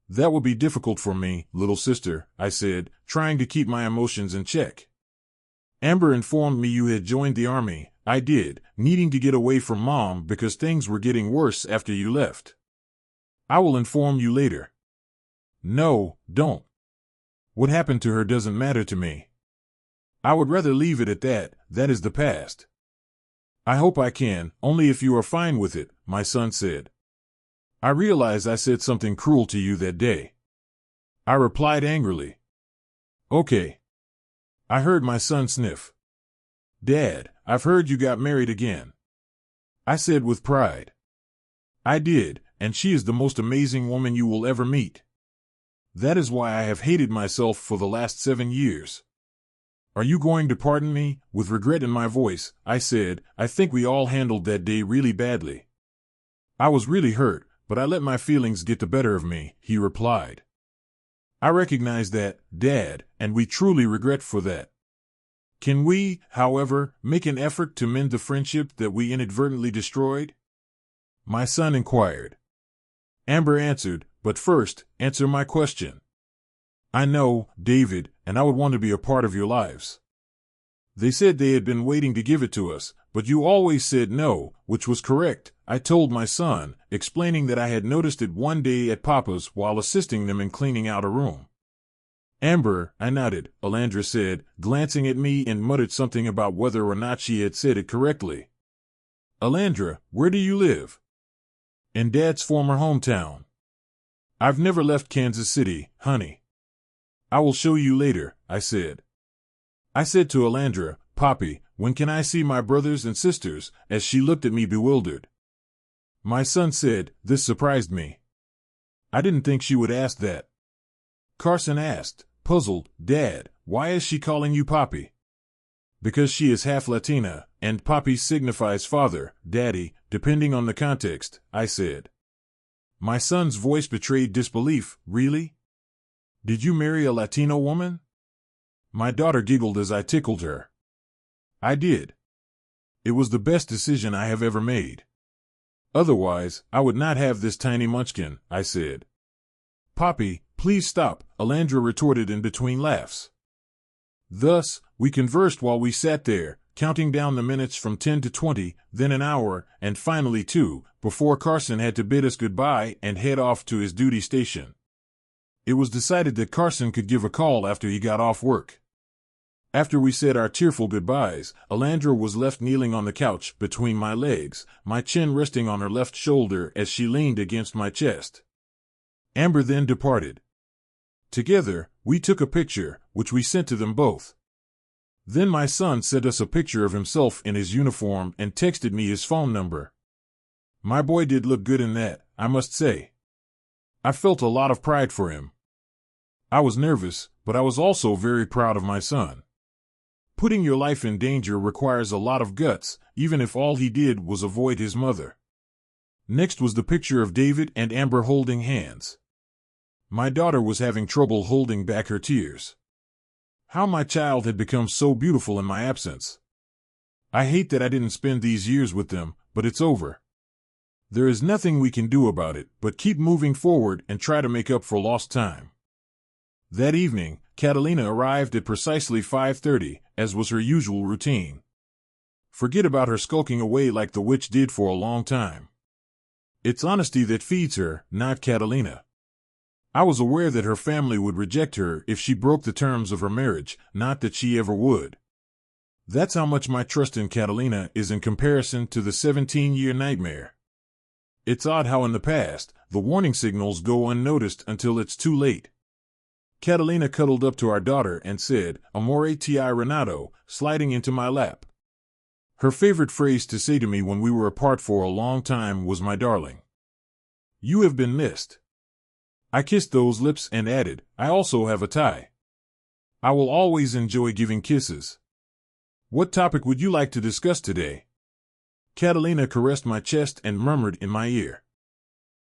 That would be difficult for me, little sister, I said, trying to keep my emotions in check. Amber informed me you had joined the army. I did, needing to get away from Mom because things were getting worse after you left. I will inform you later. No, don't. What happened to her doesn't matter to me. I would rather leave it at that. That is the past. I hope I can, only if you are fine with it, my son said. I realize I said something cruel to you that day. I replied angrily. Okay. I heard my son sniff. Dad, I've heard you got married again. I said with pride. I did, and she is the most amazing woman you will ever meet. That is why I have hated myself for the last 7 years. Are you going to pardon me? With regret in my voice, I said, I think we all handled that day really badly. I was really hurt, but I let my feelings get the better of me, he replied. I recognize that, Dad, and we truly regret for that. Can we, however, make an effort to mend the friendship that we inadvertently destroyed? My son inquired. Amber answered, but first, answer my question. I know, David, and I would want to be a part of your lives. They said they had been waiting to give it to us, but you always said no, which was correct, I told my son, explaining that I had noticed it one day at Papa's while assisting them in cleaning out a room. Amber, I nodded, Alandra said, glancing at me and muttered something about whether or not she had said it correctly. Alandra, where do you live? In Dad's former hometown. I've never left Kansas City, honey. I will show you later, I said. I said to Alandra, Poppy, when can I see my brothers and sisters, as she looked at me bewildered. My son said, this surprised me. I didn't think she would ask that. Carson asked, puzzled, Dad, why is she calling you Poppy? Because she is half Latina, and Poppy signifies father, daddy, depending on the context, I said. My son's voice betrayed disbelief. Really? Did you marry a Latino woman? My daughter giggled as I tickled her. I did. It was the best decision I have ever made. Otherwise, I would not have this tiny munchkin, I said. Poppy, please stop, Alandra retorted in between laughs. Thus, we conversed while we sat there, counting down the minutes from 10 to 20, then an hour, and finally 2, before Carson had to bid us goodbye and head off to his duty station. It was decided that Carson could give a call after he got off work. After we said our tearful goodbyes, Alandra was left kneeling on the couch between my legs, my chin resting on her left shoulder as she leaned against my chest. Amber then departed. Together, we took a picture, which we sent to them both. Then my son sent us a picture of himself in his uniform and texted me his phone number. My boy did look good in that, I must say. I felt a lot of pride for him. I was nervous, but I was also very proud of my son. Putting your life in danger requires a lot of guts, even if all he did was avoid his mother. Next was the picture of David and Amber holding hands. My daughter was having trouble holding back her tears. How my child had become so beautiful in my absence. I hate that I didn't spend these years with them, but it's over. There is nothing we can do about it, but keep moving forward and try to make up for lost time. That evening, Catalina arrived at precisely 5:30, as was her usual routine. Forget about her skulking away like the witch did for a long time. It's honesty that feeds her, not Catalina. I was aware that her family would reject her if she broke the terms of her marriage, not that she ever would. That's how much my trust in Catalina is in comparison to the 17-year nightmare. It's odd how in the past, the warning signals go unnoticed until it's too late. Catalina cuddled up to our daughter and said, "Amore ti Renato," sliding into my lap. Her favorite phrase to say to me when we were apart for a long time was "my darling." You have been missed. I kissed those lips and added, I also have a tie. I will always enjoy giving kisses. What topic would you like to discuss today? Catalina caressed my chest and murmured in my ear.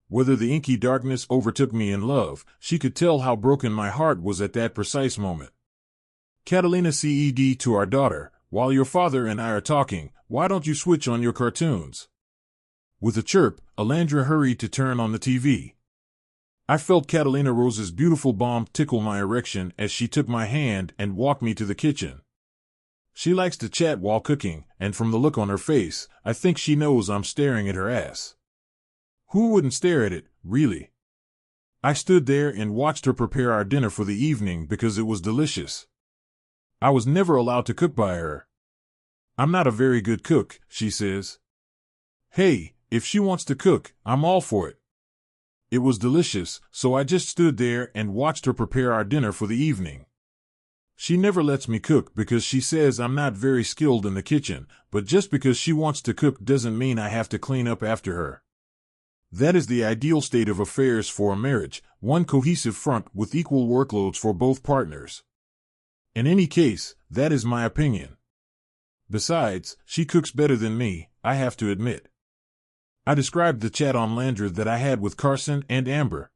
Whether the inky darkness overtook me in love, she could tell how broken my heart was at that precise moment. Catalina said to our daughter, "While your father and I are talking, why don't you switch on your cartoons?" With a chirp, Alandra hurried to turn on the TV. I felt Catalina Rose's beautiful bomb tickle my erection as she took my hand and walked me to the kitchen. She likes to chat while cooking, and from the look on her face, I think she knows I'm staring at her ass. Who wouldn't stare at it, really? I stood there and watched her prepare our dinner for the evening because it was delicious. I was never allowed to cook by her. I'm not a very good cook, she says. Hey, if she wants to cook, I'm all for it. It was delicious, so I just stood there and watched her prepare our dinner for the evening. She never lets me cook because she says I'm not very skilled in the kitchen, but just because she wants to cook doesn't mean I have to clean up after her. That is the ideal state of affairs for a marriage, one cohesive front with equal workloads for both partners. In any case, that is my opinion. Besides, she cooks better than me, I have to admit. I described the chat on Landra that I had with Carson and Amber.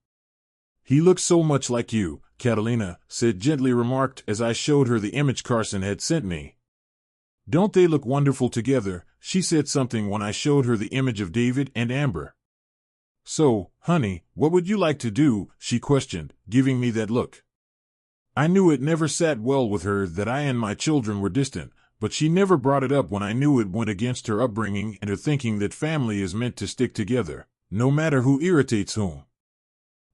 He looks so much like you, Catalina said, gently remarked as I showed her the image Carson had sent me. Don't they look wonderful together? She said something when I showed her the image of David and Amber. So, honey, what would you like to do? She questioned, giving me that look. I knew it never sat well with her that I and my children were distant, but she never brought it up when I knew it went against her upbringing and her thinking that family is meant to stick together, no matter who irritates whom.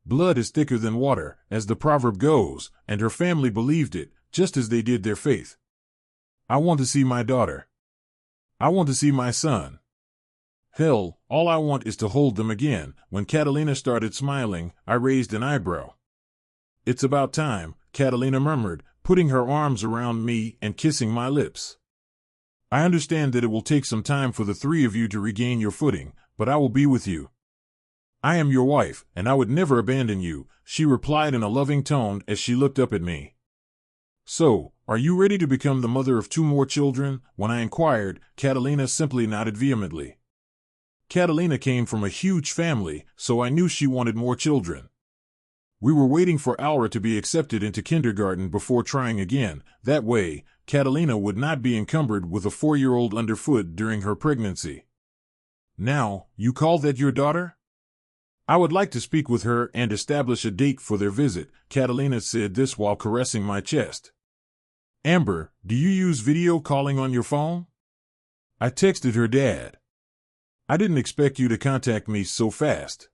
Blood is thicker than water, as the proverb goes, and her family believed it, just as they did their faith. I want to see my daughter. I want to see my son. Hell, all I want is to hold them again. When Catalina started smiling, I raised an eyebrow. It's about time, Catalina murmured, putting her arms around me and kissing my lips. I understand that it will take some time for the three of you to regain your footing, but I will be with you. I am your wife, and I would never abandon you, she replied in a loving tone as she looked up at me. So, are you ready to become the mother of 2 more children? When I inquired, Catalina simply nodded vehemently. Catalina came from a huge family, so I knew she wanted more children. We were waiting for Aura to be accepted into kindergarten before trying again. That way, Catalina would not be encumbered with a 4-year-old underfoot during her pregnancy. Now, you call that your daughter? I would like to speak with her and establish a date for their visit, Catalina said this while caressing my chest. Amber, do you use video calling on your phone? I texted her dad. I didn't expect you to contact me so fast.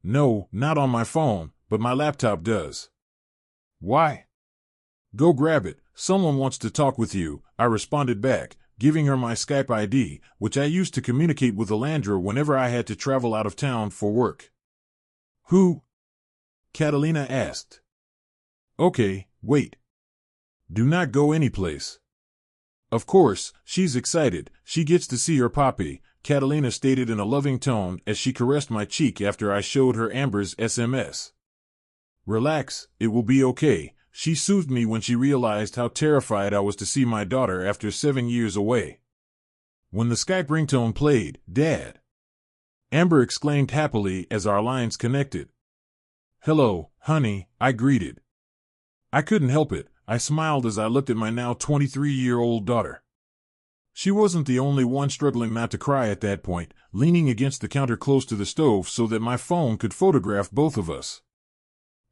No, not on my phone, but my laptop does. Why? Go grab it, someone wants to talk with you, I responded back, giving her my Skype ID, which I used to communicate with Alandra whenever I had to travel out of town for work. Who? Catalina asked. Okay, wait. Do not go anyplace. Of course, she's excited, she gets to see her papi, Catalina stated in a loving tone as she caressed my cheek after I showed her Amber's SMS. Relax, it will be okay. She soothed me when she realized how terrified I was to see my daughter after 7 years away. When the Skype ringtone played, Dad! Amber exclaimed happily as our lines connected. Hello, honey, I greeted. I couldn't help it, I smiled as I looked at my now 23-year-old daughter. She wasn't the only one struggling not to cry at that point, leaning against the counter close to the stove so that my phone could photograph both of us.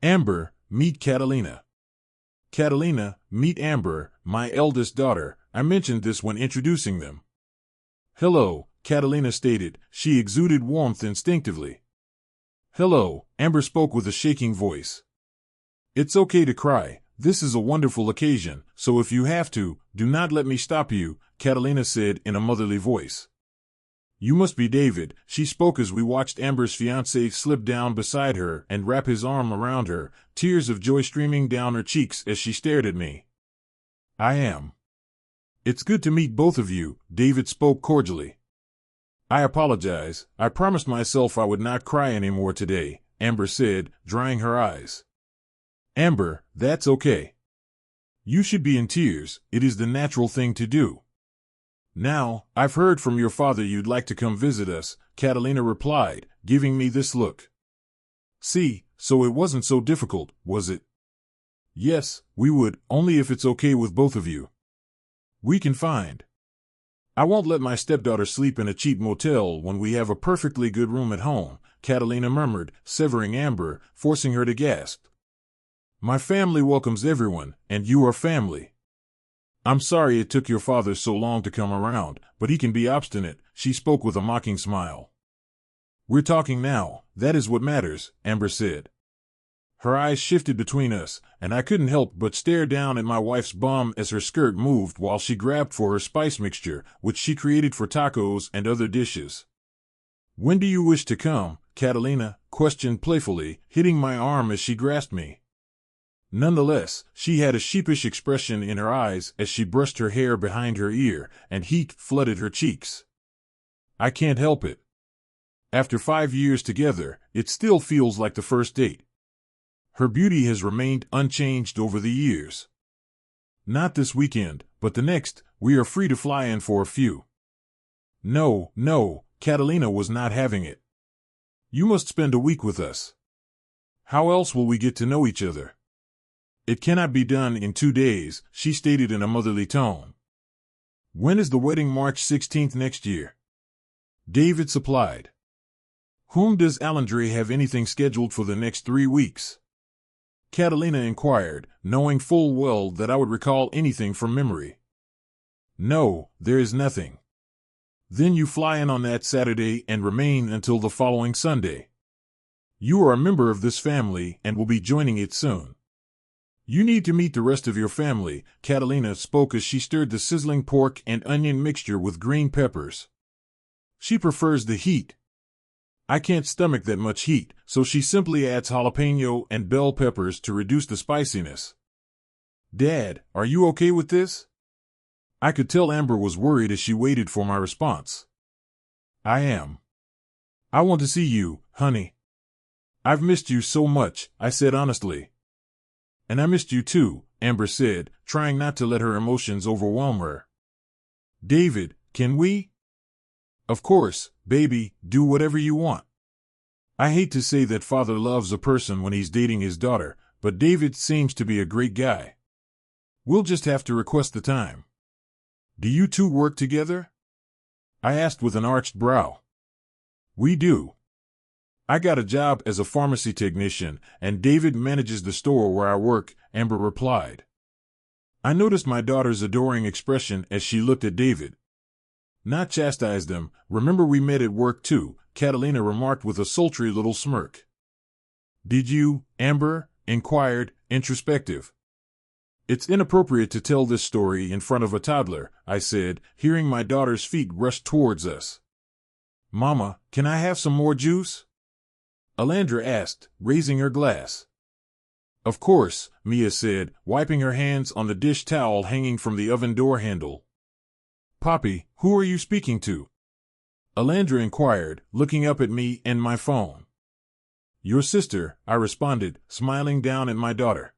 Amber, meet Catalina. Catalina, meet Amber, my eldest daughter. I mentioned this when introducing them. Hello, Catalina stated. She exuded warmth instinctively. Hello, Amber spoke with a shaking voice. It's okay to cry. This is a wonderful occasion, so if you have to, do not let me stop you, Catalina said in a motherly voice. You must be David, she spoke as we watched Amber's fiancé slip down beside her and wrap his arm around her, tears of joy streaming down her cheeks as she stared at me. I am. It's good to meet both of you, David spoke cordially. I apologize, I promised myself I would not cry anymore today, Amber said, drying her eyes. Amber, that's okay. You should be in tears, it is the natural thing to do. Now, I've heard from your father you'd like to come visit us, Catalina replied, giving me this look. See, so it wasn't so difficult, was it? Yes, we would, only if it's okay with both of you. We can find. I won't let my stepdaughter sleep in a cheap motel when we have a perfectly good room at home, Catalina murmured, severing Amber, forcing her to gasp. My family welcomes everyone, and you are family. I'm sorry it took your father so long to come around, but he can be obstinate, she spoke with a mocking smile. We're talking now, that is what matters, Amber said. Her eyes shifted between us, and I couldn't help but stare down at my wife's bum as her skirt moved while she grabbed for her spice mixture, which she created for tacos and other dishes. When do you wish to come? Catalina questioned playfully, hitting my arm as she grasped me. Nonetheless, she had a sheepish expression in her eyes as she brushed her hair behind her ear, and heat flooded her cheeks. I can't help it. After 5 years together, it still feels like the first date. Her beauty has remained unchanged over the years. Not this weekend, but the next, we are free to fly in for a few. No, Catalina was not having it. You must spend a week with us. How else will we get to know each other? It cannot be done in 2 days, she stated in a motherly tone. When is the wedding? March 16th next year? David supplied. Whom does Alandre have anything scheduled for the next 3 weeks? Catalina inquired, knowing full well that I would recall anything from memory. No, there is nothing. Then you fly in on that Saturday and remain until the following Sunday. You are a member of this family and will be joining it soon. You need to meet the rest of your family, Catalina spoke as she stirred the sizzling pork and onion mixture with green peppers. She prefers the heat. I can't stomach that much heat, so she simply adds jalapeno and bell peppers to reduce the spiciness. Dad, are you okay with this? I could tell Amber was worried as she waited for my response. I am. I want to see you, honey. I've missed you so much, I said honestly. And I missed you too, Amber said, trying not to let her emotions overwhelm her. David, can we? Of course, baby, do whatever you want. I hate to say that father loves a person when he's dating his daughter, but David seems to be a great guy. We'll just have to request the time. Do you two work together? I asked with an arched brow. We do. I got a job as a pharmacy technician, and David manages the store where I work, Amber replied. I noticed my daughter's adoring expression as she looked at David. Not chastised him, remember we met at work too, Catalina remarked with a sultry little smirk. Did you, Amber? Inquired, introspective. It's inappropriate to tell this story in front of a toddler, I said, hearing my daughter's feet rush towards us. Mama, can I have some more juice? Alandra asked, raising her glass. Of course, Mia said, wiping her hands on the dish towel hanging from the oven door handle. Poppy, who are you speaking to? Alandra inquired, looking up at me and my phone. Your sister, I responded, smiling down at my daughter.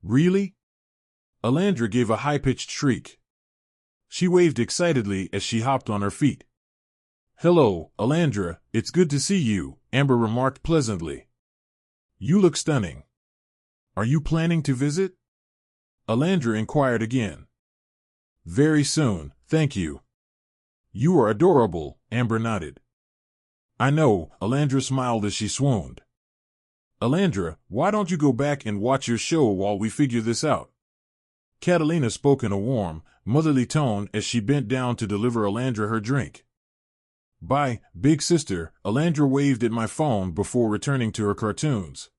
Really? Alandra gave a high-pitched shriek. She waved excitedly as she hopped on her feet. Hello, Alandra, it's good to see you, Amber remarked pleasantly. You look stunning. Are you planning to visit? Alandra inquired again. Very soon, thank you. You are adorable, Amber nodded. I know, Alandra smiled as she swooned. Alandra, why don't you go back and watch your show while we figure this out? Catalina spoke in a warm, motherly tone as she bent down to deliver Alandra her drink. Bye, big sister, Alandra waved at my phone before returning to her cartoons.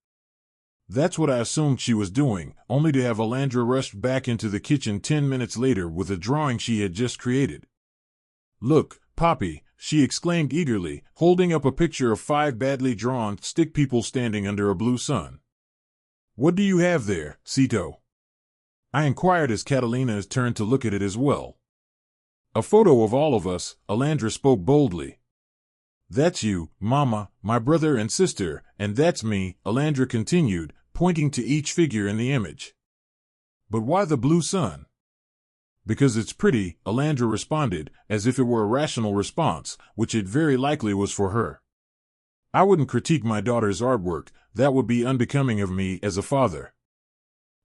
That's what I assumed she was doing, only to have Alandra rush back into the kitchen 10 minutes later with a drawing she had just created. Look, Poppy, she exclaimed eagerly, holding up a picture of 5 badly drawn stick people standing under a blue sun. What do you have there, Cito? I inquired as Catalina turned to look at it as well. A photo of all of us, Alandra spoke boldly. That's you, Mama, my brother and sister, and that's me, Alandra continued, pointing to each figure in the image. But why the blue sun? Because it's pretty, Alandra responded, as if it were a rational response, which it very likely was for her. I wouldn't critique my daughter's artwork, that would be unbecoming of me as a father.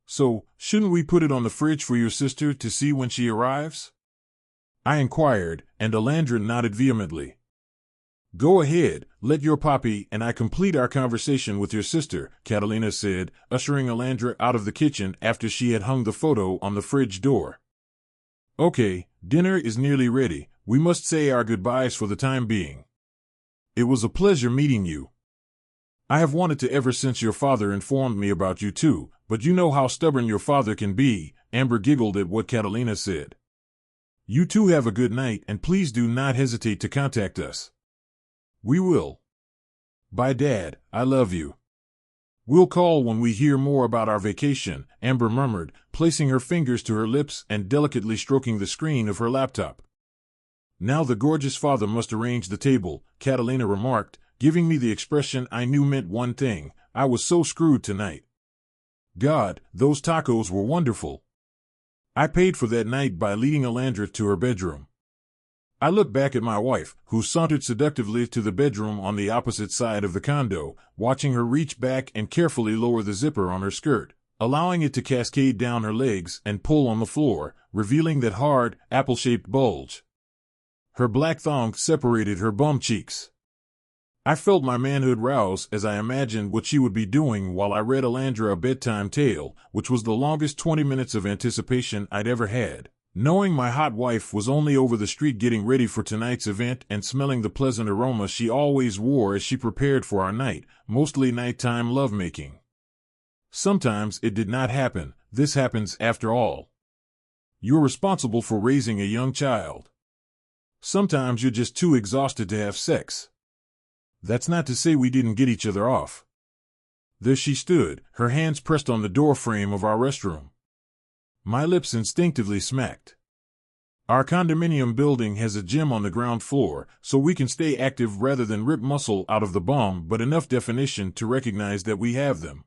So, shouldn't we put it on the fridge for your sister to see when she arrives? I inquired, and Alandra nodded vehemently. Go ahead, let your Poppy and I complete our conversation with your sister, Catalina said, ushering Alandra out of the kitchen after she had hung the photo on the fridge door. Okay, dinner is nearly ready. We must say our goodbyes for the time being. It was a pleasure meeting you. I have wanted to ever since your father informed me about you too, but you know how stubborn your father can be. Amber giggled at what Catalina said. You two have a good night and please do not hesitate to contact us. We will. Bye, Dad, I love you. We'll call when we hear more about our vacation, Amber murmured, placing her fingers to her lips and delicately stroking the screen of her laptop. Now the gorgeous father must arrange the table, Catalina remarked, giving me the expression I knew meant one thing: I was so screwed tonight. God, those tacos were wonderful. I paid for that night by leading Alandra to her bedroom. I looked back at my wife, who sauntered seductively to the bedroom on the opposite side of the condo, watching her reach back and carefully lower the zipper on her skirt, allowing it to cascade down her legs and pull on the floor, revealing that hard, apple-shaped bulge. Her black thong separated her bum cheeks. I felt my manhood rouse as I imagined what she would be doing while I read Alandra a bedtime tale, which was the longest 20 minutes of anticipation I'd ever had. Knowing my hot wife was only over the street getting ready for tonight's event and smelling the pleasant aroma she always wore as she prepared for our night, mostly nighttime lovemaking. Sometimes it did not happen. This happens after all. You're responsible for raising a young child. Sometimes you're just too exhausted to have sex. That's not to say we didn't get each other off. There she stood, her hands pressed on the door frame of our restroom. My lips instinctively smacked. Our condominium building has a gym on the ground floor, so we can stay active rather than rip muscle out of the bum, but enough definition to recognize that we have them.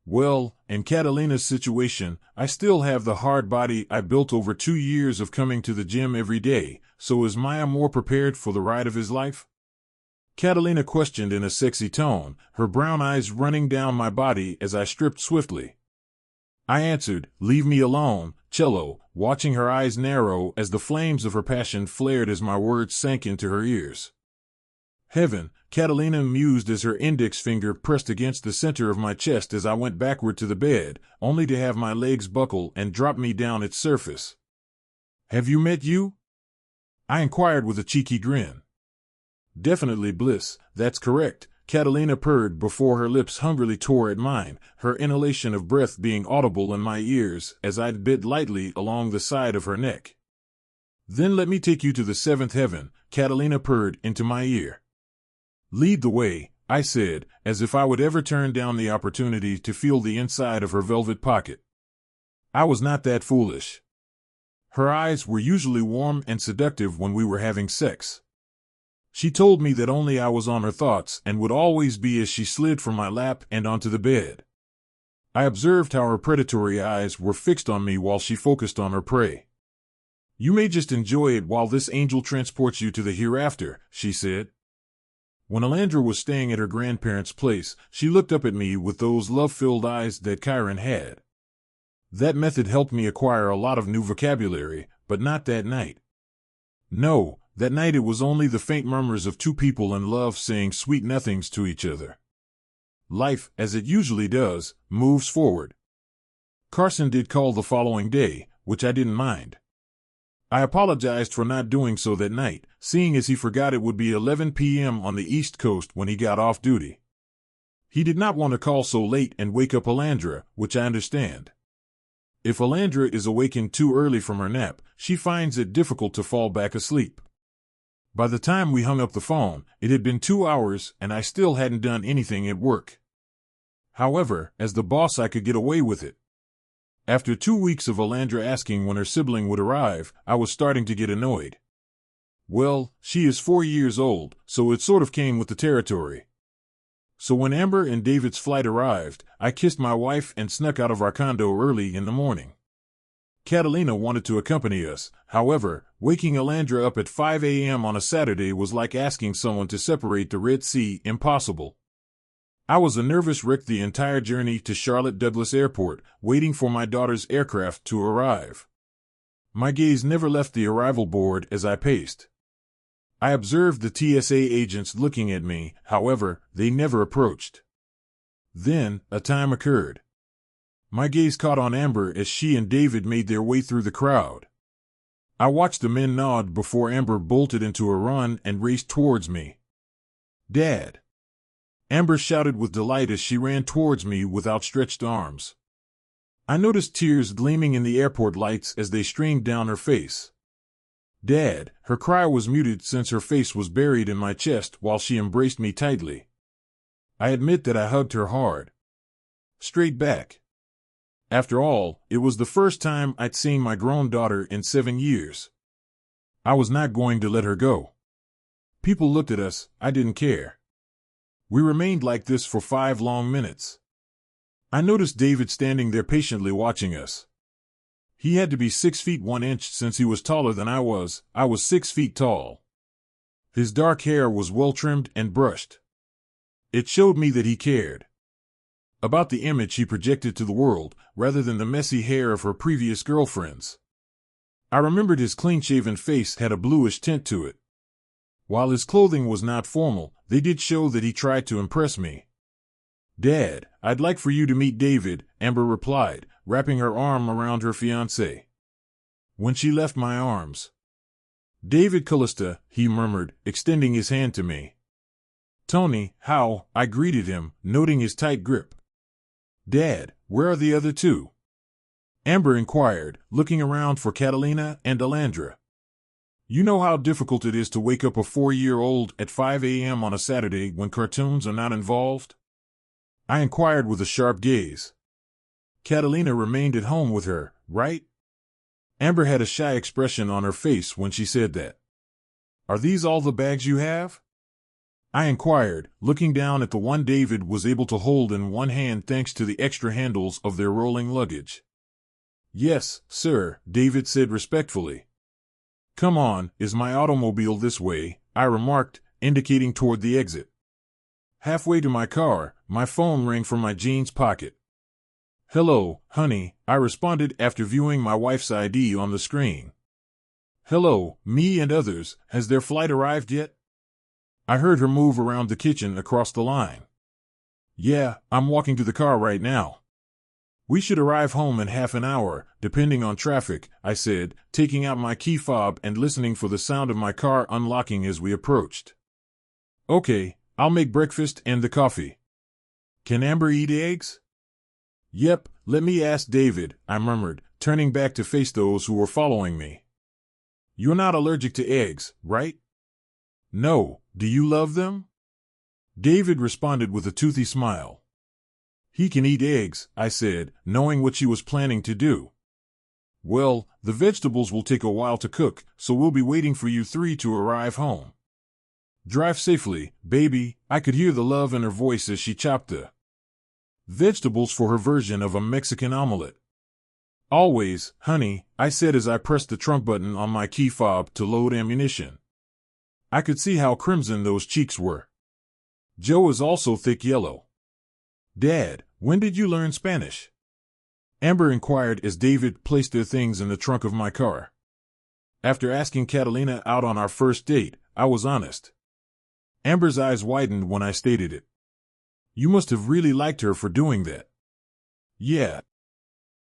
Well, in Catalina's situation, I still have the hard body I built over 2 years of coming to the gym every day, so is Maya more prepared for the ride of his life? Catalina questioned in a sexy tone, her brown eyes running down my body as I stripped swiftly. I answered, leave me alone, cello, watching her eyes narrow as the flames of her passion flared as my words sank into her ears. Heaven, Catalina mused as her index finger pressed against the center of my chest as I went backward to the bed, only to have my legs buckle and drop me down its surface. Have you met you? I inquired with a cheeky grin. Definitely bliss, that's correct, Catalina purred before her lips hungrily tore at mine, her inhalation of breath being audible in my ears as I bit lightly along the side of her neck. Then let me take you to the 7th heaven, Catalina purred into my ear. Lead the way, I said, as if I would ever turn down the opportunity to feel the inside of her velvet pocket. I was not that foolish. Her eyes were usually warm and seductive when we were having sex. She told me that only I was on her thoughts and would always be as she slid from my lap and onto the bed. I observed how her predatory eyes were fixed on me while she focused on her prey. You may just enjoy it while this angel transports you to the hereafter, she said. When Alandra was staying at her grandparents' place, she looked up at me with those love-filled eyes that Chiron had. That method helped me acquire a lot of new vocabulary, but not that night. No, that night it was only the faint murmurs of two people in love saying sweet nothings to each other. Life, as it usually does, moves forward. Carson did call the following day, which I didn't mind. I apologized for not doing so that night, seeing as he forgot it would be 11 p.m. on the East Coast when he got off duty. He did not want to call so late and wake up Alandra, which I understand. If Alandra is awakened too early from her nap, she finds it difficult to fall back asleep. By the time we hung up the phone, it had been 2 hours and I still hadn't done anything at work. However, as the boss I could get away with it. After 2 weeks of Alandra asking when her sibling would arrive, I was starting to get annoyed. Well, she is 4 years old, so it sort of came with the territory. So when Amber and David's flight arrived, I kissed my wife and snuck out of our condo early in the morning. Catalina wanted to accompany us. However, waking Alandra up at 5 a.m. on a Saturday was like asking someone to separate the Red Sea. Impossible. I was a nervous wreck the entire journey to Charlotte Douglas Airport, waiting for my daughter's aircraft to arrive. My gaze never left the arrival board as I paced. I observed the TSA agents looking at me, however, they never approached. Then, a time occurred. My gaze caught on Amber as she and David made their way through the crowd. I watched the men nod before Amber bolted into a run and raced towards me. "Dad!" Amber shouted with delight as she ran towards me with outstretched arms. I noticed tears gleaming in the airport lights as they streamed down her face. "Dad!" Her cry was muted since her face was buried in my chest while she embraced me tightly. I admit that I hugged her hard. Straight back. After all, it was the first time I'd seen my grown daughter in 7 years. I was not going to let her go. People looked at us, I didn't care. We remained like this for 5 long minutes. I noticed David standing there patiently watching us. He had to be 6 feet 1 inch since he was taller than I was. I was 6 feet tall. His dark hair was well trimmed and brushed. It showed me that he cared about the image he projected to the world, rather than the messy hair of her previous girlfriends. I remembered his clean-shaven face had a bluish tint to it. While his clothing was not formal, they did show that he tried to impress me. "Dad, I'd like for you to meet David," Amber replied, wrapping her arm around her fiancé. When she left my arms, "David Callista," he murmured, extending his hand to me. "Tony, how?" I greeted him, noting his tight grip. "Dad, where are the other two?" Amber inquired, looking around for Catalina and Alandra. "You know how difficult it is to wake up a 4-year-old at 5 a.m. on a Saturday when cartoons are not involved?" I inquired with a sharp gaze. "Catalina remained at home with her, right?" Amber had a shy expression on her face when she said that. "Are these all the bags you have?" I inquired, looking down at the one David was able to hold in one hand thanks to the extra handles of their rolling luggage. "Yes, sir," David said respectfully. "Come on, is my automobile this way?" I remarked, indicating toward the exit. Halfway to my car, my phone rang from my jeans pocket. "Hello, honey," I responded after viewing my wife's ID on the screen. "Hello, me and others, has their flight arrived yet?" I heard her move around the kitchen across the line. "Yeah, I'm walking to the car right now. We should arrive home in half an hour, depending on traffic," I said, taking out my key fob and listening for the sound of my car unlocking as we approached. "Okay, I'll make breakfast and the coffee. Can Amber eat eggs?" "Yep, let me ask David," I murmured, turning back to face those who were following me. "You're not allergic to eggs, right?" "No, do you love them?" David responded with a toothy smile. "He can eat eggs," I said, knowing what she was planning to do. "Well, the vegetables will take a while to cook, so we'll be waiting for you 3 to arrive home. Drive safely, baby." I could hear the love in her voice as she chopped the vegetables for her version of a Mexican omelet. "Always, honey," I said as I pressed the trunk button on my key fob to load ammunition. I could see how crimson those cheeks were. Joe is also thick yellow. "Dad, when did you learn Spanish?" Amber inquired as David placed their things in the trunk of my car. After asking Catalina out on our first date, I was honest. Amber's eyes widened when I stated it. "You must have really liked her for doing that." "Yeah,